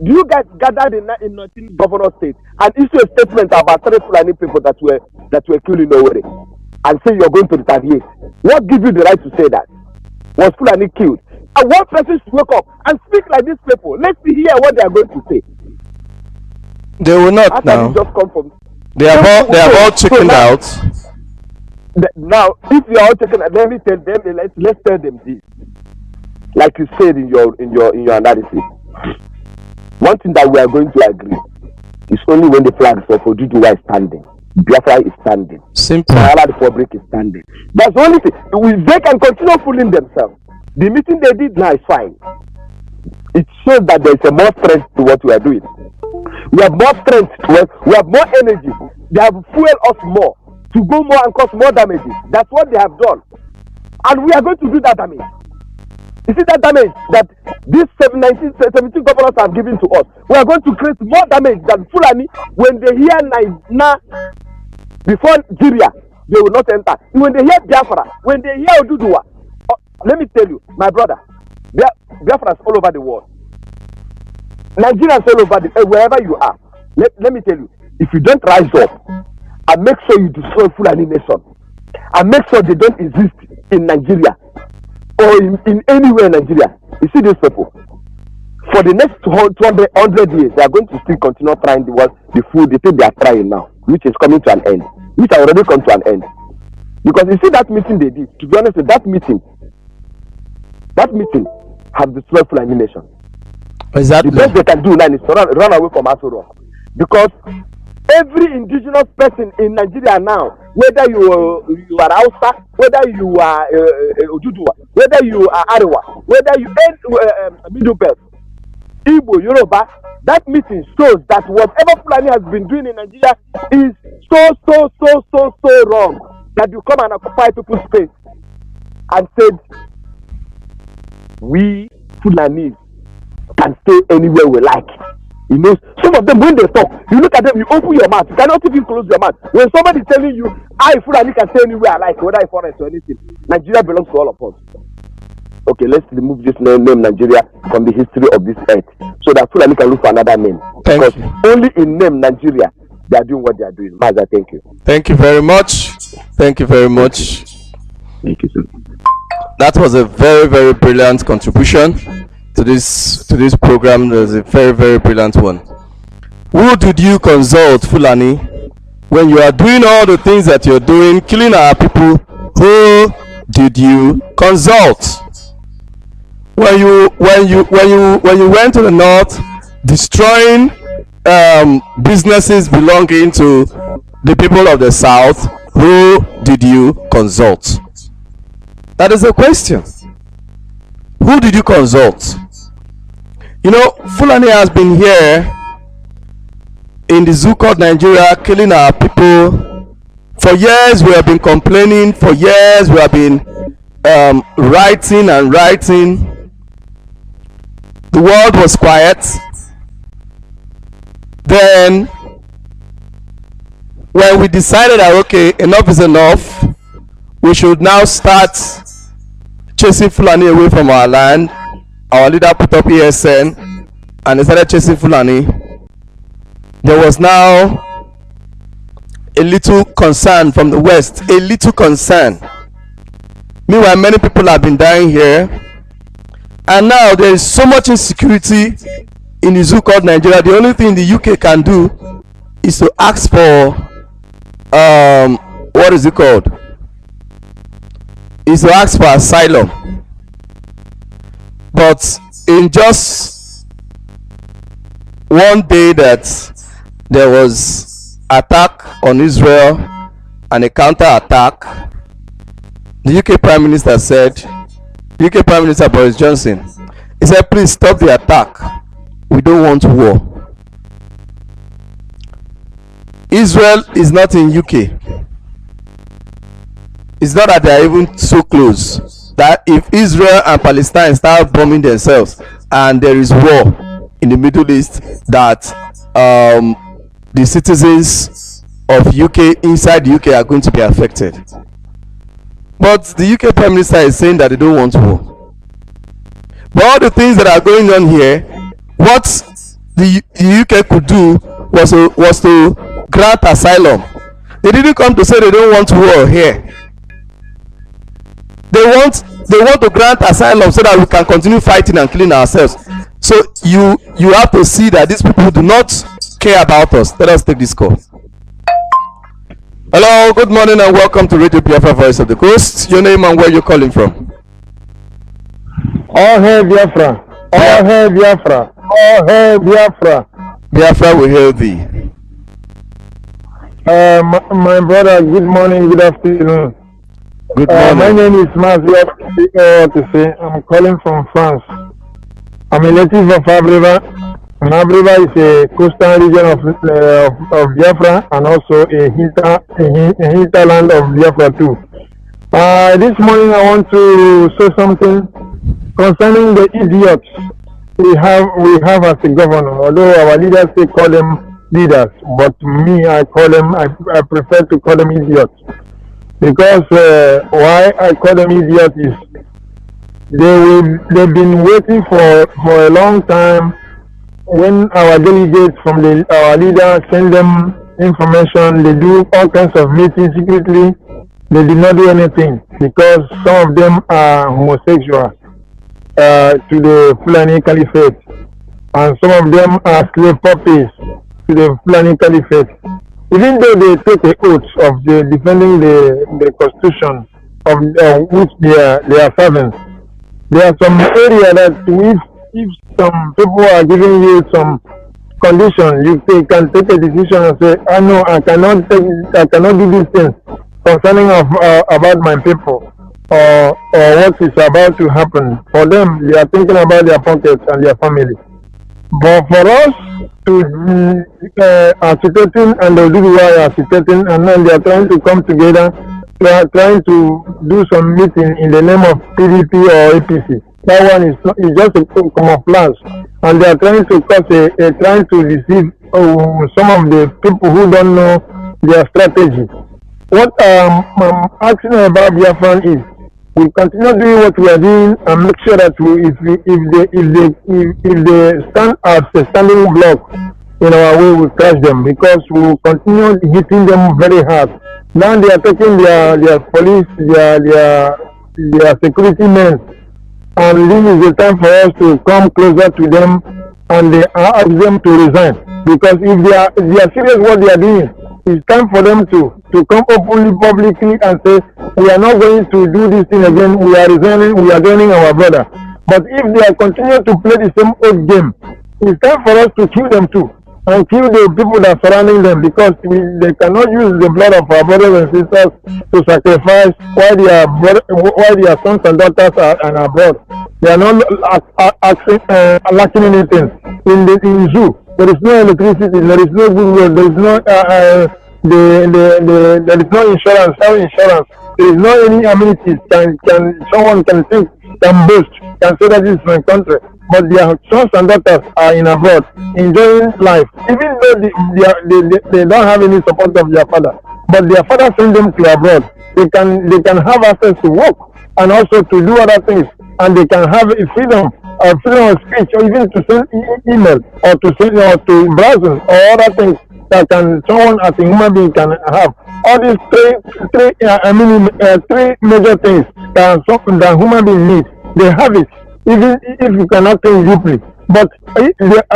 do you guys gathered in 19 governor states and issue a statement about 3 Fulani people that were killed in Owerri and say you're going to retaliate? What gives you the right to say that? Was Fulani killed? And one person should wake up and speak like these people. Let's hear what they are going to say. They will not After now. just come from, they have all chickened out. Now, if you are all chickened out, let me tell them. Let's tell them this. Like you said in your analysis. One thing that we are going to agree is only when the flag for Oduduwa is standing, Biafra is standing, Simple. Sahara Republic is standing. That's the only thing. They can continue fooling themselves. The meeting they did now is fine. It shows that there is a more strength to what we are doing. We have more strength to work. We have more energy. They have fueled us more to go more and cause more damages. That's what they have done. And we are going to do that damage. You see that damage that these 17 governors have given to us? We are going to create more damage than Fulani. When they hear Naina before Nigeria, they will not enter. When they hear Biafra, when they hear Oduduwa, let me tell you, my brother, Biafra is all over the world. Nigerians all over wherever you are. Let me tell you, if you don't rise up and make sure you destroy Fulani nation and make sure they don't exist in Nigeria or in anywhere in Nigeria, you see these people, for the next 100 years, they are going to still continue trying the food, the thing they are trying now, which is coming to an end, which has already come to an end. Because you see that meeting they did, to be honest, that meeting has destroyed Fulani nation. Exactly. The best they can do now is to run away from Asuro. Because every indigenous person in Nigeria now, whether you are Hausa, whether you are Ojudua, whether you are Arewa, whether you are Middle Belt, Igbo, Yoruba, that meeting shows that whatever Fulani has been doing in Nigeria is so wrong. That you come and occupy people's space and said, we Fulanis can stay anywhere we like. You know, some of them when they talk, you look at them, you open your mouth, you cannot even close your mouth. When somebody is telling you, I Fulani can stay anywhere I like, whether I forest or anything, Nigeria belongs to all of us. Okay, let's remove this name Nigeria from the history of this earth so that Fulani can look for another name. Because only in name Nigeria they are doing what they are doing. Maza, thank you. Thank you very much. Thank you very much. Thank you, sir. That was a very, very brilliant contribution to this program. It was a very, very brilliant one. Who did you consult, Fulani, when you are doing all the things that you're doing, killing our people? Who did you consult? When you went to the north, destroying businesses belonging to the people of the south, who did you consult? That is the question. Who did you consult? You know, Fulani has been here in the zoo called Nigeria, killing our people. For years we have been complaining. For years we have been writing and writing. The world was quiet. Then when we decided that okay, enough is enough, we should now start chasing Fulani away from our land. Our leader put up ESN and they started chasing Fulani. There was now a little concern from the west, a little concern. Meanwhile, many people have been dying here, and now there is so much insecurity in the zoo called Nigeria. The only thing the UK can do is to ask for what is it called? Is to ask for asylum. But in just one day that there was attack on Israel and a counter attack, the UK Prime Minister said, the UK Prime Minister Boris Johnson, he said, please stop the attack. We don't want war. Israel is not in UK. It's not that they are even so close that if Israel and Palestine start bombing themselves and there is war in the Middle East, that the citizens of UK inside the UK are going to be affected. But the UK Prime Minister is saying that they don't want war. But all the things that are going on here, what the UK could do was to grant asylum. They didn't come to say they don't want war here. They want to grant asylum so that we can continue fighting and killing ourselves. So you have to see that these people do not care about us. Let us take this call. Hello, good morning and welcome to Radio Biafra, Voice of the Coast. Your name and where you're calling from? All hail Biafra. All hail Biafra. All hail Biafra. Biafra will hail thee. My brother, good morning, good afternoon. Good morning. My name is Mazi Nnamdi. I'm calling from France. I'm a native of Abriva. And Abriva is a coastal region of Biafra and also a hinterland of Biafra too. This morning I want to say something concerning the idiots we have as a governor. Although our leaders say call them leaders, but me I prefer to call them idiots. Because why I call them idiots is they've been waiting for a long time. When our delegates from our leaders send them information, they do all kinds of meetings secretly. They did not do anything because some of them are homosexual to the Fulani Caliphate, and some of them are slave puppies to the Fulani Caliphate. Even though they take the oath of defending the constitution of which they are servants, there are some area that if some people are giving you some condition, you can take a decision and say, "I know I cannot do these things concerning about my people or what is about to happen." For them, they are thinking about their pockets and their family. But for us to agitating and the Oduduwa are agitating, and then they are trying to come together, they are trying to do some meeting in the name of PDP or APC. That one is just a camouflage, and they are trying to cause trying to deceive some of the people who don't know their strategy. What I'm asking about Biafran is, we continue doing what we are doing and make sure that if they stand as a standing block in our way, we crush them, because we will continue hitting them very hard. Now they are taking their police, their security men, and this is the time for us to come closer to them and they ask them to resign, because if they are serious what they are doing, it's time for them to come openly, publicly, and say, we are not going to do this thing again, we are resigning, we are joining our brother. But if they are continuing to play the same old game, it's time for us to kill them too, and kill the people that are surrounding them, because they cannot use the blood of our brothers and sisters to sacrifice while their sons and daughters are abroad. They are not lacking anything. In the zoo, there is no electricity, there is no good road, there is no there is no insurance, health insurance, there is no any amenities. Someone can boast, can say that this is my country, but their sons and daughters are in abroad enjoying life, even though they don't have any support of their father, but their father sends them to abroad. They can have access to work and also to do other things, and they can have a freedom of speech, or even to send email, or to send or to browsing or other things that someone as a human being can have. All these three major things that human being needs, they have it, even if you cannot think deeply. But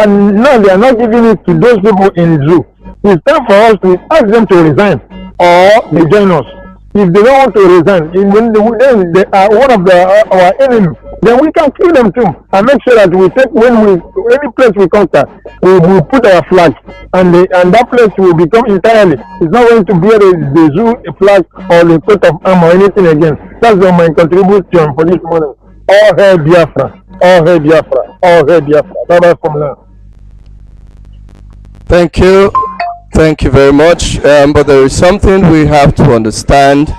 now they are not giving it to those people in the zoo. It's time for us to ask them to resign or they join us. If they don't want to resign, then they are one of our enemies. Then we can kill them too, and make sure that we take any place we conquer, we put our flag, and that place will become entirely. It's not going to be the zoo a flag or the coat of arm or anything again. That's my contribution for this morning. All hail Biafra, all hail Biafra, all hail Biafra. Bye from now. Thank you. Thank you very much. But there is something we have to understand,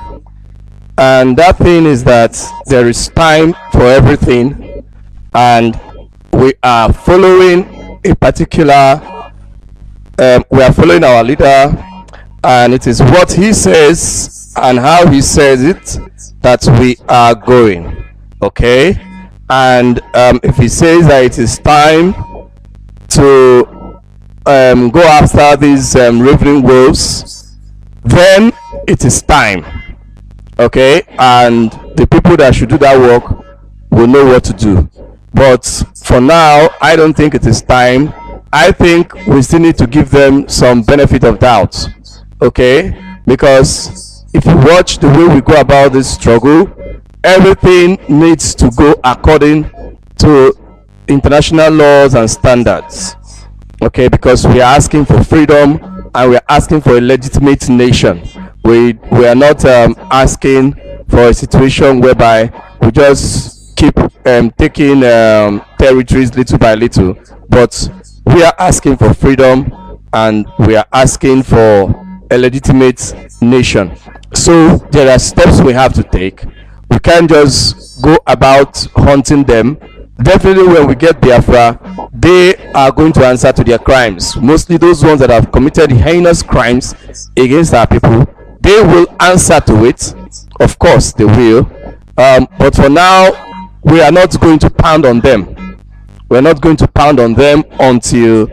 and that thing is that there is time for everything, and we are following a particular, we are following our leader, and it is what he says and how he says it that we are going. Okay? And if he says that it is time to go after these ravening wolves, then it is time. Okay, and the people that should do that work will know what to do. But for now, I don't think it is time. I think we still need to give them some benefit of doubt. Okay, because if you watch the way we go about this struggle, everything needs to go according to international laws and standards. Okay, because we are asking for freedom and we are asking for a legitimate nation. We are not asking for a situation whereby we just keep taking territories little by little, but we are asking for freedom and we are asking for a legitimate nation. So there are steps we have to take. We can't just go about hunting them. Definitely when we get Biafra, they are going to answer to their crimes. Mostly those ones that have committed heinous crimes against our people, they will answer to it. Of course they will. But for now, we are not going to pound on them. We're not going to pound on them until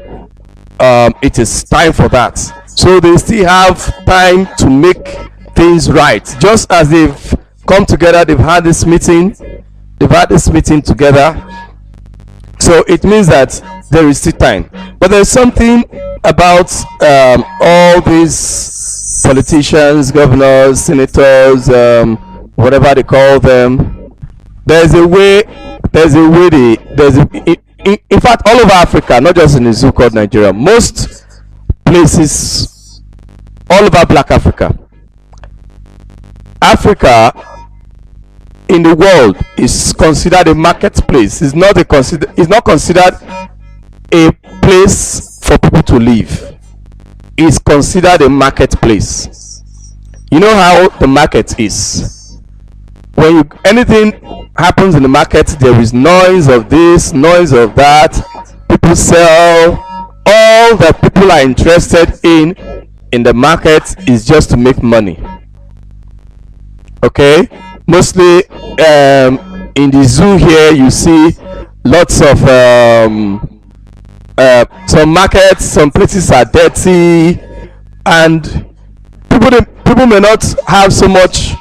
it is time for that. So they still have time to make things right. Just as they've come together, they've had this meeting together. So it means that there is still time. But there's something about all these politicians, governors, senators, whatever they call them. In fact, all over Africa, not just in the zoo called Nigeria, most places all over Black Africa, in the world is considered a marketplace. It's not considered a place for people to live. It's considered a marketplace. You know how the market is. When anything happens in the market, there is noise of this, noise of that. People sell. All that people are interested in the market is just to make money. Okay, mostly in the zoo here you see lots of some markets, some places are dirty, and people may not have so much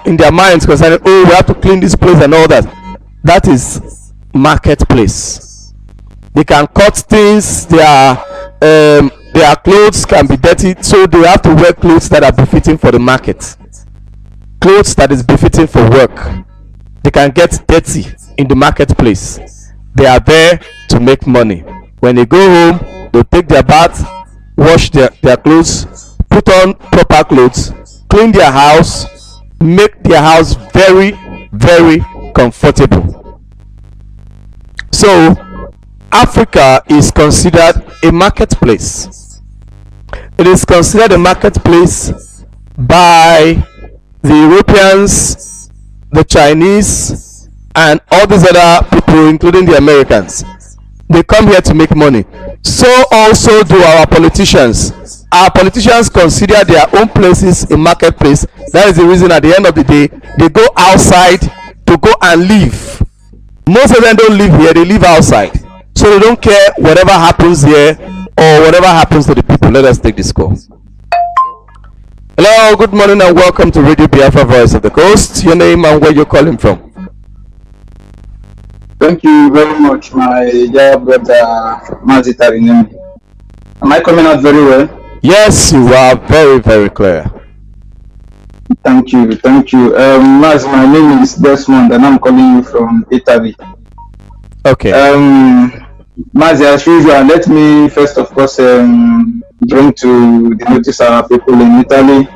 in their minds concerning, oh, we have to clean this place and all that. That is marketplace. They can cut things, their clothes can be dirty, so they have to wear clothes that are befitting for the market, clothes that is befitting for work. They can get dirty in the marketplace. They are there to make money. When they go home, they take their bath, wash their clothes, put on proper clothes, clean their house, make their house very, very comfortable. So Africa is considered a marketplace. It is considered a marketplace by the Europeans, the Chinese, and all these other people, including the Americans. They come here to make money. So also do our politicians. Our politicians consider their own places a marketplace. That is the reason at the end of the day, they go outside to go and live. Most of them don't live here, they live outside. So they don't care whatever happens here or whatever happens to the people. Let us take this call. Hello, good morning and welcome to Radio Biafra, Voice of the Coast. Your name and where you're calling from? Thank you very much, my dear brother Mazi Nemi. Am I coming out very well? Yes, you are very, very clear. Thank you. Mazi, my name is Desmond and I'm calling you from Italy. Okay. Mazi, as usual, let me first, of course, bring to the notice our people in Italy,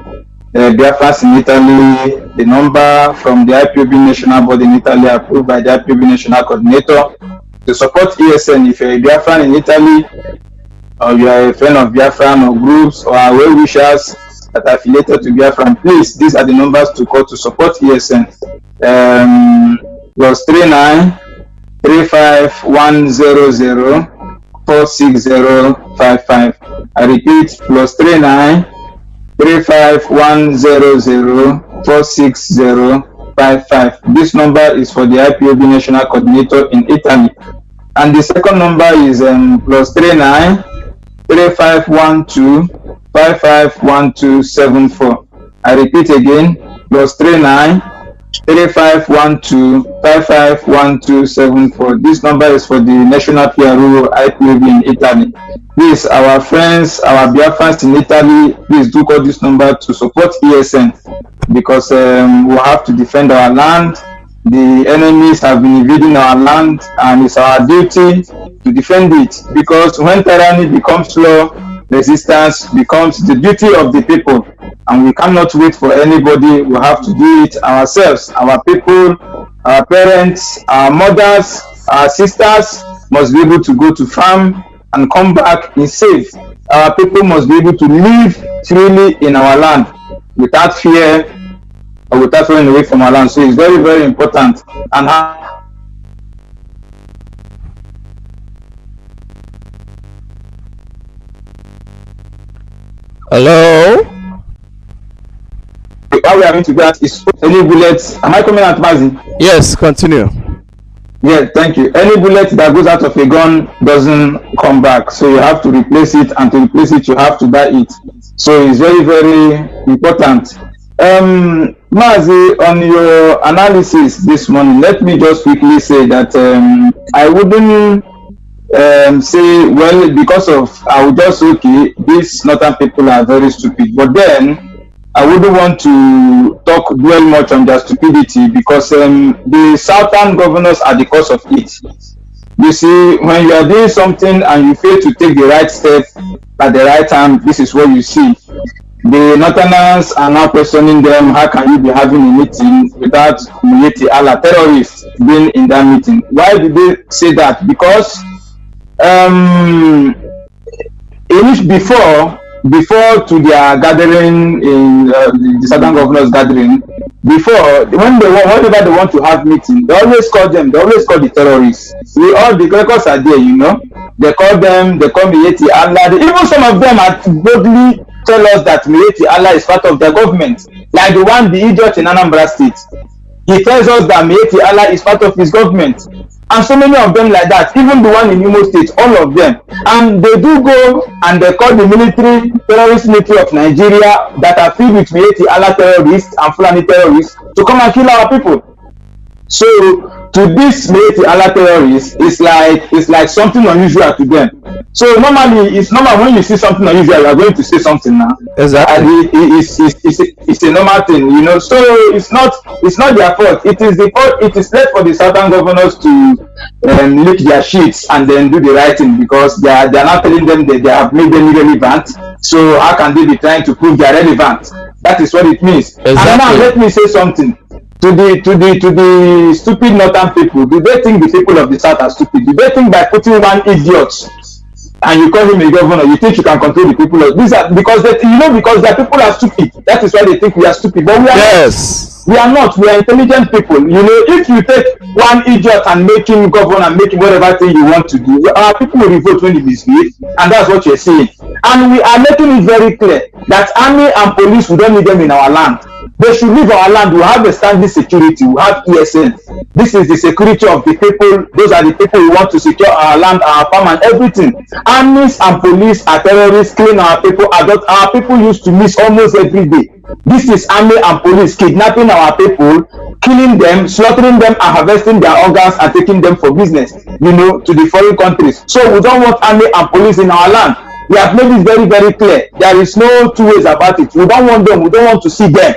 Biafrans in Italy, the number from the IPOB National Board in Italy approved by the IPOB National Coordinator to support ESN. If you're a Biafran in Italy, or you are a friend of Biafran or groups or well-wishers that are affiliated to Biafran, please, these are the numbers to call to support ESN. +39 35100 46055. I repeat, +39 35100 46055. This number is for the IPOB National Coordinator in Italy. And the second number is +39 3512 551274. I repeat again, +39 3512 551274. This number is for the National PRO IPOB in Italy. Please, our friends, our Biafrans in Italy, please do call this number to support ESN, because we have to defend our land. The enemies have been invading our land, and it's our duty to defend it, because when tyranny becomes law, resistance becomes the duty of the people, and we cannot wait for anybody. We have to do it ourselves. Our people, our parents, our mothers, our sisters must be able to go to farm and come back in safe. Our people must be able to live freely in our land without fear or without running away from our land. So it's very, very important. And Hello? how we are going to get is any bullets. Am I coming out, Mazi? Yes, continue. Yeah, thank you. Any bullet that goes out of a gun doesn't come back, so you have to replace it, and to replace it, you have to buy it. So it's very, very important. Mazi, on your analysis this morning, let me just quickly say that I wouldn't say, well, because of, I would just say, okay, these northern people are very stupid, but then I wouldn't want to dwell much on their stupidity, because the southern governors are the cause of it. You see, when you are doing something and you fail to take the right step at the right time, this is what you see. The northerners are now questioning them, how can you be having a meeting without Miyetti Allah terrorists being in that meeting? Why did they say that? Because before to their gathering in the southern governors gathering, before whenever they want to have meeting, they always call the terrorists. The records are there, you know. They call Miyetti Allah. Even some of them are boldly tell us that Miyetti Allah is part of their government, like the idiot in Anambra State. He tells us that Miyetti Allah is part of his government. And so many of them like that, even the one in Imo State, all of them. And they do go and they call the terrorist military of Nigeria that are filled with Miyetti Allah terrorists and Fulani terrorists to come and kill our people. So to this Miyetti Allah terrorists, it's like something unusual to them. So normally, it's normal when you see something unusual, you are going to say something now. Exactly. It's a normal thing, you know. So it's not their fault. It is left for the southern governors to lick their sheets and then do the right thing, because they are not telling them that they have made them irrelevant. So how can they be trying to prove they are relevant? That is what it means. Exactly. And now let me say something. To the stupid northern people, do they think the people of the south are stupid? Do they think by putting one idiot and you call him a governor, you think you can control the people of these are because their people are stupid? That is why they think we are stupid. But we are not. We are not. We are intelligent people. You know, if you take one idiot and make him governor and make him whatever thing you want to do, our people will revolt when he misbehaves, and that's what you're saying. And we are making it very clear that army and police, we don't need them in our land. They should leave our land. We have a standing security. We have ESN. This is the security of the people. Those are the people who want to secure our land, our farm, and everything. Armies and police are terrorists, killing our people. Our people used to miss almost every day. This is army and police kidnapping our people, killing them, slaughtering them, and harvesting their organs and taking them for business, you know, to the foreign countries. So we don't want army and police in our land. We have made it very, very clear. There is no two ways about it. We don't want them. We don't want to see them.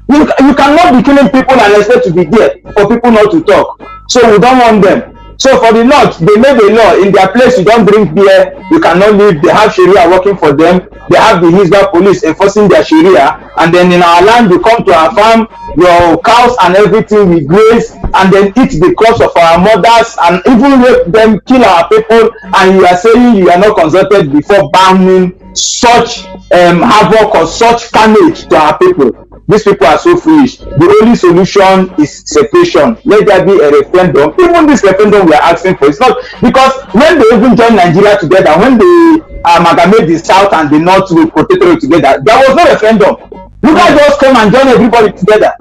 You cannot be killing people and expect to be there for people not to talk. So we don't want them. So for the North, they made a law. In their place, you don't drink beer, you cannot live. They have Sharia working for them. They have the Hizbah police enforcing their Sharia. And then in our land, you come to our farm, your cows and everything we graze, and then eat the crops of our mothers, and even rape them, kill our people. And you are saying you are not consulted before banning such havoc or such carnage to our people. These people are so foolish. The only solution is separation. Let there be a referendum. Even this referendum we are asking for, it's not because when they even join Nigeria together, when they amalgamate the South and the North with protectorate together, there was no referendum. You guys just come and join everybody together.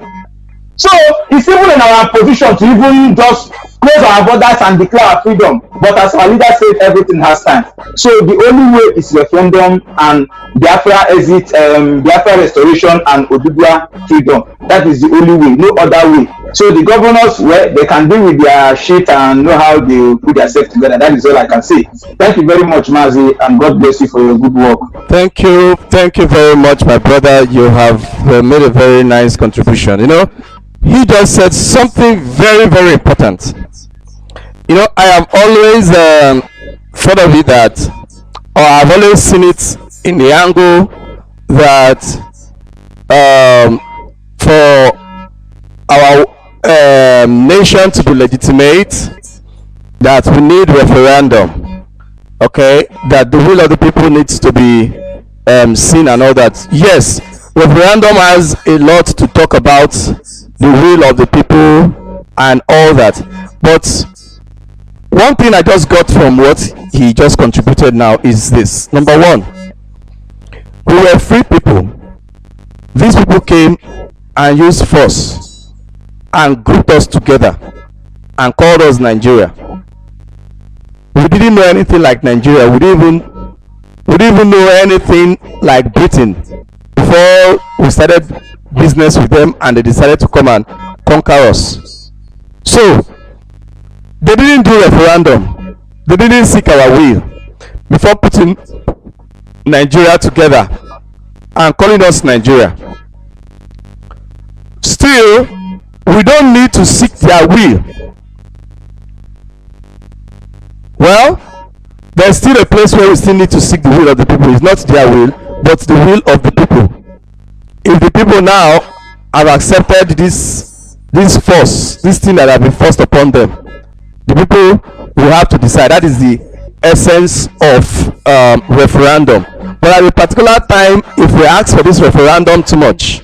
So it's even in our position to even just close our borders and declare our freedom. But as our leader said, everything has time. So the only way is referendum and Biafra exit, Biafra restoration and Odubia freedom. That is the only way, no other way. So the governors, well, they can deal with their shit and know how they put themselves together. That is all I can say. Thank you very much, Mazi, and God bless you for your good work. Thank you very much, my brother. You have made a very nice contribution. You know, he just said something very, very important. You know, I have always thought of it that, or I've always seen it in the angle that for our nation to be legitimate, that we need referendum. Okay, that the will of the people needs to be seen and all that. Yes, referendum has a lot to talk about, the will of the people and all that. But one thing I just got from what he just contributed now is this. Number one, we were free people. These people came and used force and grouped us together and called us Nigeria. We didn't know anything like Nigeria. We didn't even know anything like Britain before we started business with them and they decided to come and conquer us. So they didn't do referendum. They didn't seek our will before putting Nigeria together and calling us Nigeria. Still, we don't need to seek their will. Well, there's still a place where we still need to seek the will of the people. It's not their will, but the will of the people. If the people now have accepted this force, this thing that have been forced upon them, the people will have to decide. That is the essence of referendum. But at a particular time, if we ask for this referendum too much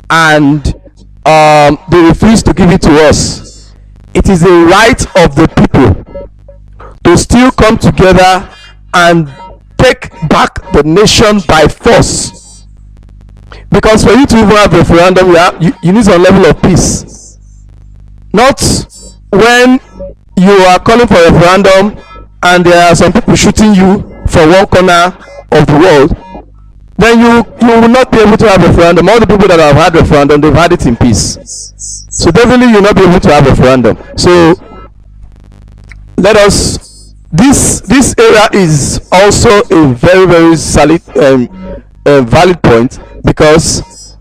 and they refuse to give it to us, it is the right of the people to still come together and take back the nation by force. Because for you to even have a referendum, you need some level of peace. Not when you are calling for a referendum and there are some people shooting you from one corner of the world, then you will not be able to have a referendum. All the people that have had referendum, they've had it in peace. So definitely you will not be able to have a referendum. So let us, this area is also a very, very solid valid point, because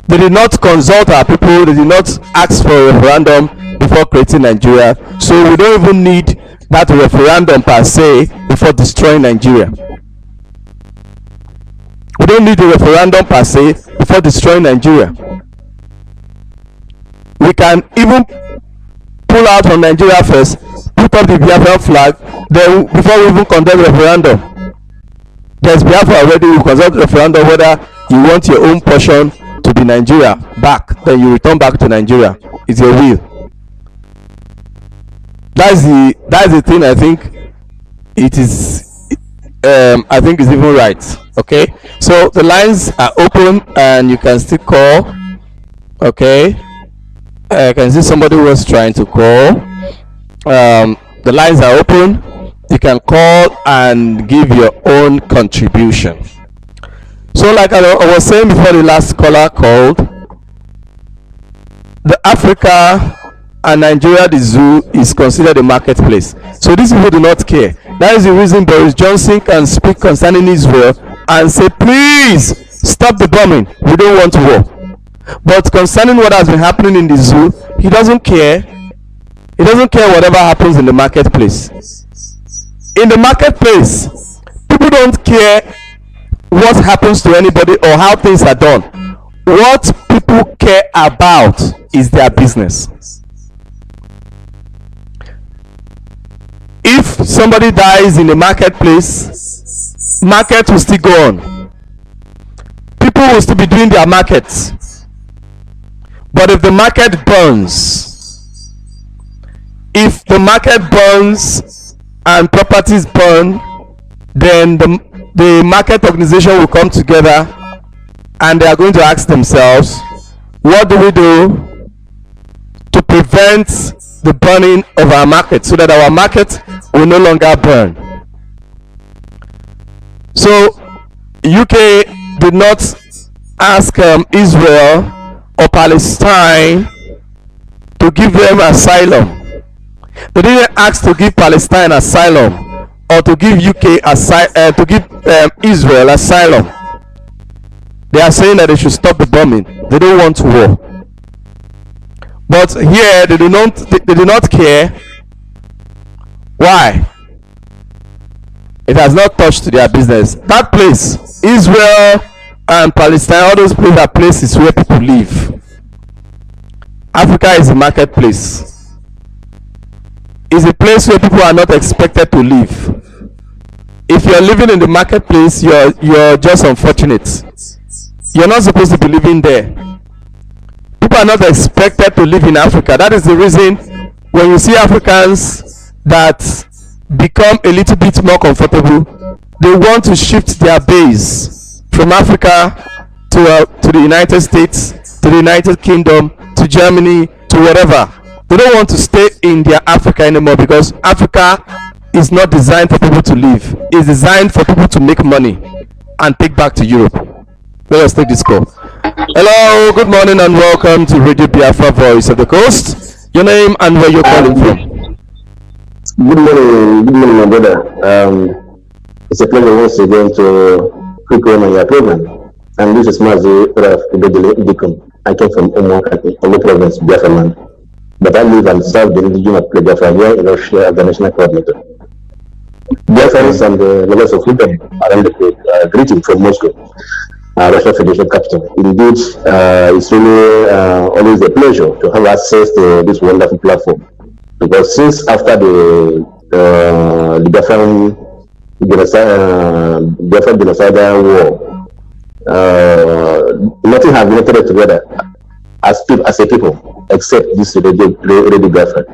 they did not consult our people, they did not ask for a referendum before creating Nigeria. So we don't even need that referendum per se before destroying Nigeria. We don't need a referendum per se before destroying Nigeria. We can even pull out from Nigeria first, put up the Biafra flag, then before we even conduct referendum. There's Biafra already. You consult referendum whether you want your own portion to be Nigeria back, then you return back to Nigeria. It's your will. That's the thing. I think it is. I think it's even right. Okay, so the lines are open and you can still call. Okay, I can see somebody who was trying to call. The lines are open. You can call and give your own contribution. So like I was saying before the last caller called, the Africa and Nigeria, the zoo, is considered a marketplace. So these people do not care. That is the reason Boris Johnson can speak concerning Israel and say, please stop the bombing, we don't want war. But concerning what has been happening in the zoo, he doesn't care. He doesn't care whatever happens in the marketplace. In the marketplace, people don't care what happens to anybody or how things are done. What people care about is their business. If somebody dies in the marketplace, market will still go on. People will still be doing their markets. But if the market burns, and properties burn, then the market organization will come together and they are going to ask themselves, what do we do to prevent the burning of our market so that our market will no longer burn? So UK did not ask Israel or Palestine to give them asylum. They didn't ask to give Palestine asylum or to give Israel asylum. They are saying that they should stop the bombing. They don't want war. But here they do not care. Why? It has not touched their business. That place, Israel and Palestine, all those places are places where people live. Africa is a marketplace. It's a place where people are not expected to live. If you're living in the marketplace, you're just unfortunate. You're not supposed to be living there. People are not expected to live in Africa. That is the reason when you see Africans that become a little bit more comfortable, they want to shift their base from Africa to the United States to the United Kingdom, to Germany, to wherever. They don't want to stay in their Africa anymore because Africa is not designed for people to live. It's designed for people to make money and take back to Europe. Let us take this call. Hello, good morning and welcome to Radio Biafra, Voice of the Coast. Your name and where you're calling from. Good morning, my brother. It's a pleasure once again to click on your program. And this is Mazi Nnamdi Kanu. I came from Omo Province, Biafra land. But I live and serve the region of Biafra here in Russia as the national coordinator. Biafrans and the lovers of freedom around the globe, greeting from Moscow, Russia Federation capital. Indeed, it's really always a pleasure to have access to this wonderful platform. Because since after the Biafran genocidal war, nothing has been put together as a people, except this Radio Biafra.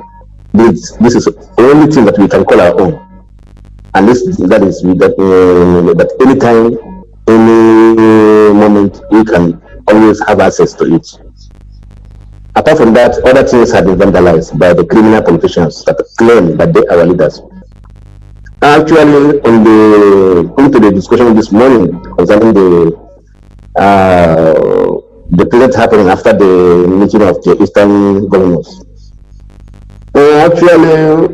This is the only thing that we can call our own, and that anytime, any moment, we can always have access to it. Apart from that, other things have been vandalized by the criminal politicians that claim that they are our leaders. Actually, coming to the discussion this morning concerning the present happening after the meeting of the Eastern governors. Actually,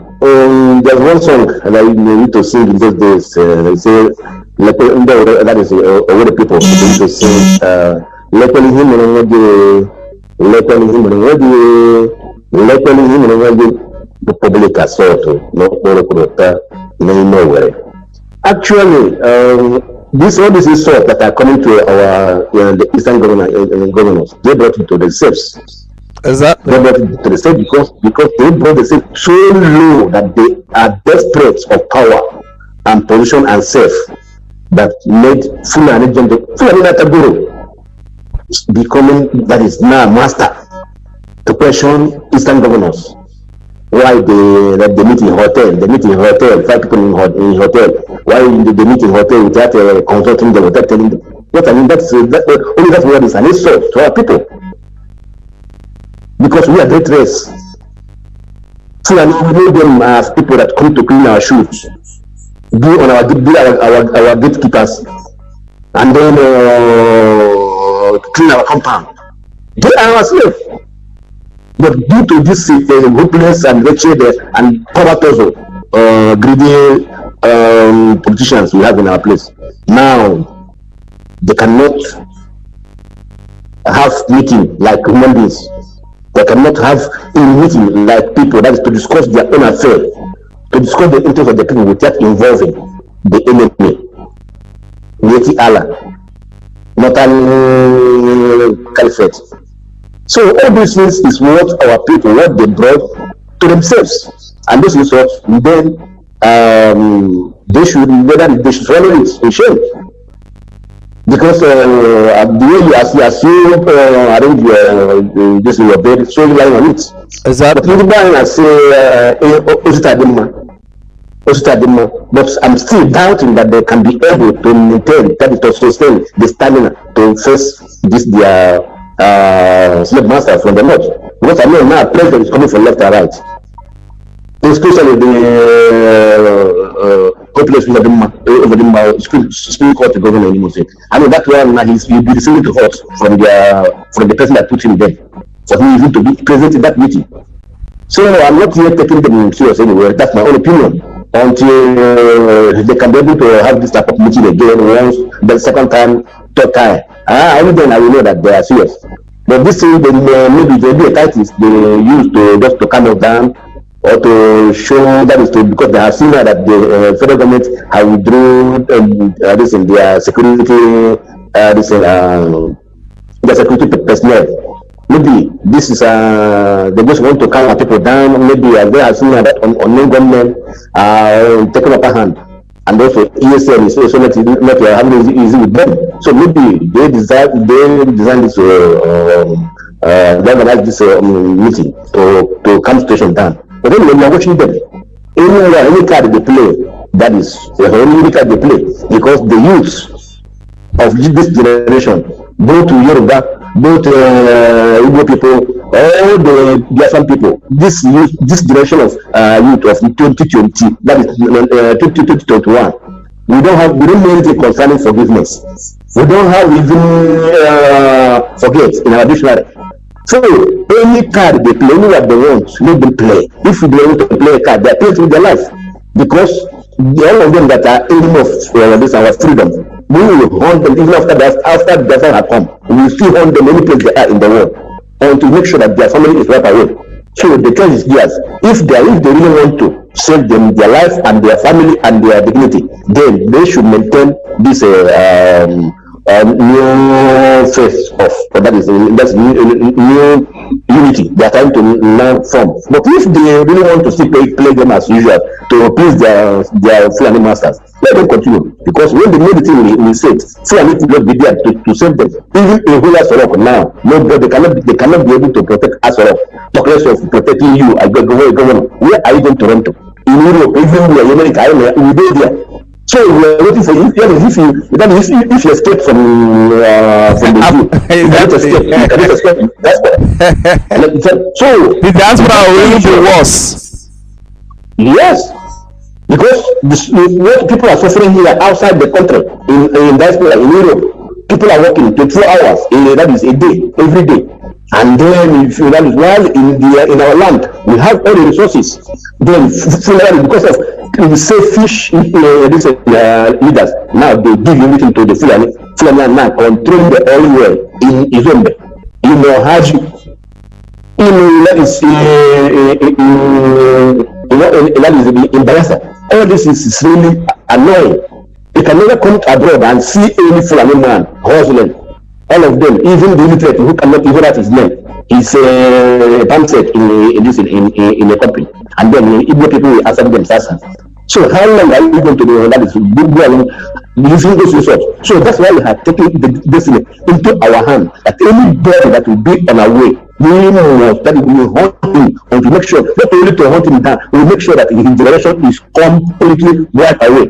there's one song that I need to sing in those days. They say, that is over the people need to sing. The public assault, nowhere. Actually, all these insults that are coming to our the Eastern governors, they brought it to themselves. Exactly. They brought it to themselves because they brought themselves so low that they are desperate of power and position and self that made Fulani Nataguru becoming, that is now master, to question Eastern governors. Why they meet in hotel? They meet in hotel, 5 people in hotel. Why they meet in hotel without consulting them, without telling them? What I mean, only that word is an insult to our people. Because we are great race. So we know them as people that come to clean our shoes, be our gatekeepers, and then clean our compound. They are our slaves. But due to this hopeless and wretched and poverty, greedy politicians we have in our place, now they cannot have meeting like human beings. They cannot have a meeting like people, that is to discuss their own affairs, to discuss the interests of the people without involving the enemy, Yeti Allah, not an caliphate. So all these things is what our people, what they brought to themselves, and this is what then they should swallow it in shame. Because the way you arrange your bed, so you lie on it. Exactly. But I'm still doubting that they can be able to maintain, that is to sustain the stamina to face this slave master from the north. Because I know now pressure is coming from left and right. Especially the population of the Supreme Court governor in Muslim. I know that one he'll be receiving the hurt from the person that put him there, for him even to be present in that meeting. So I'm not yet taking them serious anyway. That's my own opinion. Until they can be able to have this type of meeting again once, the second time, third time. Only then I will know that they are serious. But this thing, maybe there will be a tactics they use to just to calm us down, or to show that is to, because they have seen that the federal government have withdrawn this in their security, their security personnel. Maybe this is they just want to calm people down. Maybe they have seen that unknown government taking upper hand, and also ESL is also not having easy with them. So maybe they design this organize this meeting to calm situation down. But then when you are watching them, any card they play, that is the only card they play, because the youth of this generation go to Yoruba both Igbo people, all the Biafran people, this generation of youth of 2020, that is 2021, we don't know anything concerning forgiveness. We don't have even forget in our dictionary. So any card they play, any what they want, let them play. If they want to play a card, they play with their life. Because all of them that are enemy of this our freedom, we will hunt them even after the devil have come. We will still hunt them any place they are in the world, and to make sure that their family is wiped away. So the choice is theirs. If they really want to save them, their life and their family and their dignity, then they should maintain this new face of that's new unity they are trying to learn from. But if they really want to still play them as usual to please their Fulani masters, let them continue. Because when they know the thing we said, Fulani will not be there to save them. Even in Hula Sorok now, nobody they cannot be able to protect us or talk less of protecting you as governor. Where are you going to run to? In Europe, even in America, we be there. So we are waiting for you. If you escape from the zoo, you cannot escape. That's why. So the diaspora will be worse. Yes, because what people are suffering here outside the country in diaspora in Europe, people are working 24 hours. That is a day, every day. And then if that is while in our land we have all the resources, then because of selfish leaders, now they give everything to the Fulani now controlling the oil well in Izombe, in Haji, that is in Bayelsa. All this is really annoying. You can never come abroad and see any Fulani man hustling. All of them, even the illiterate who cannot even write his name, is a pamphlet in a company, and then Igbo people will answer themselves. So how long are you going to do that? Is using those resources. So that's why we have taken the destiny into our hand. That anybody that will be on our way, we must that we will hunt him, and to make sure not only to hunt him down, we will make sure that his generation is completely wiped away.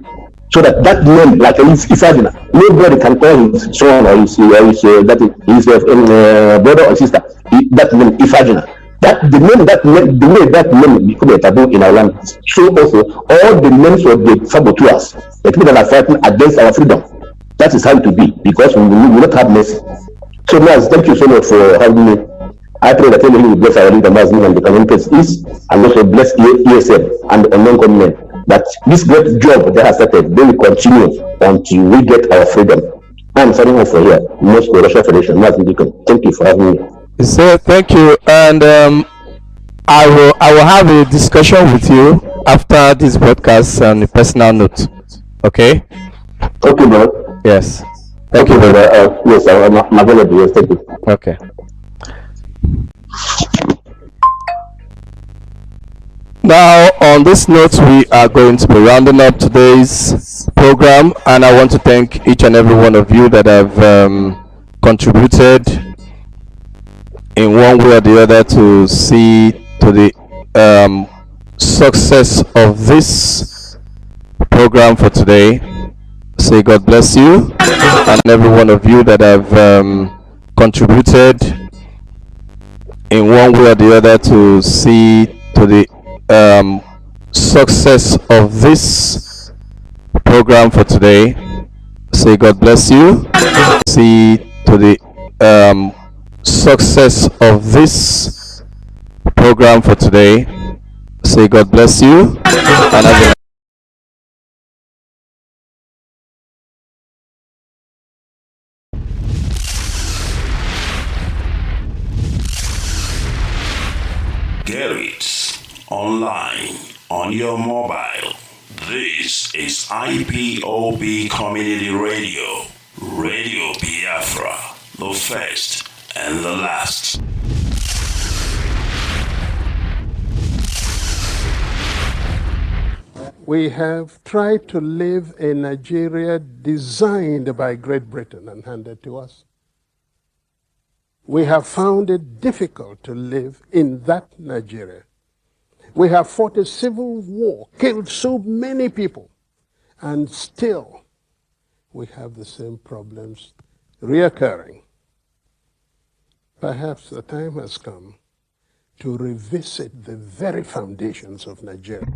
So that name, like Ifadina, nobody can call his son or his brother or sister. That name Ifadina. The way that name become a taboo in our land. So also all the names of the saboteurs, the people that are fighting against our freedom. That is how it will be, because we will not have mercy. So Mazi, thank you so much for having me. I pray that everyone will bless our leader Mazi Nnamdi Kanu and also bless ESM and the unknown government. That this great job they have started, they will continue until we get our freedom. I'm signing off for here. Most Russian Federation. Mazi Nnamdi Kanu. Thank you for having me. So thank you, and I will have a discussion with you after this broadcast on a personal note. Okay? Okay, bro. Yes. Thank you, brother. Yes, I'm available. Yes, thank you. Okay. Now, on this note, we are going to be rounding up today's program, and I want to thank each and every one of you that have contributed in one way or the other to see to the success of this program for today. Say God bless you, and every one of you that have contributed in one way or the other to see to the success of this program for today. Say God bless you. See to the success of this program for today. Say God bless you, and have a Get it online on your mobile. This is IPOB Community Radio, Radio Biafra, the first and the last. We have tried to live a Nigeria designed by Great Britain and handed to us. We have found it difficult to live in that Nigeria. We have fought a civil war, killed so many people, and still we have the same problems reoccurring. perhaps the time has come to revisit the very foundations of Nigeria.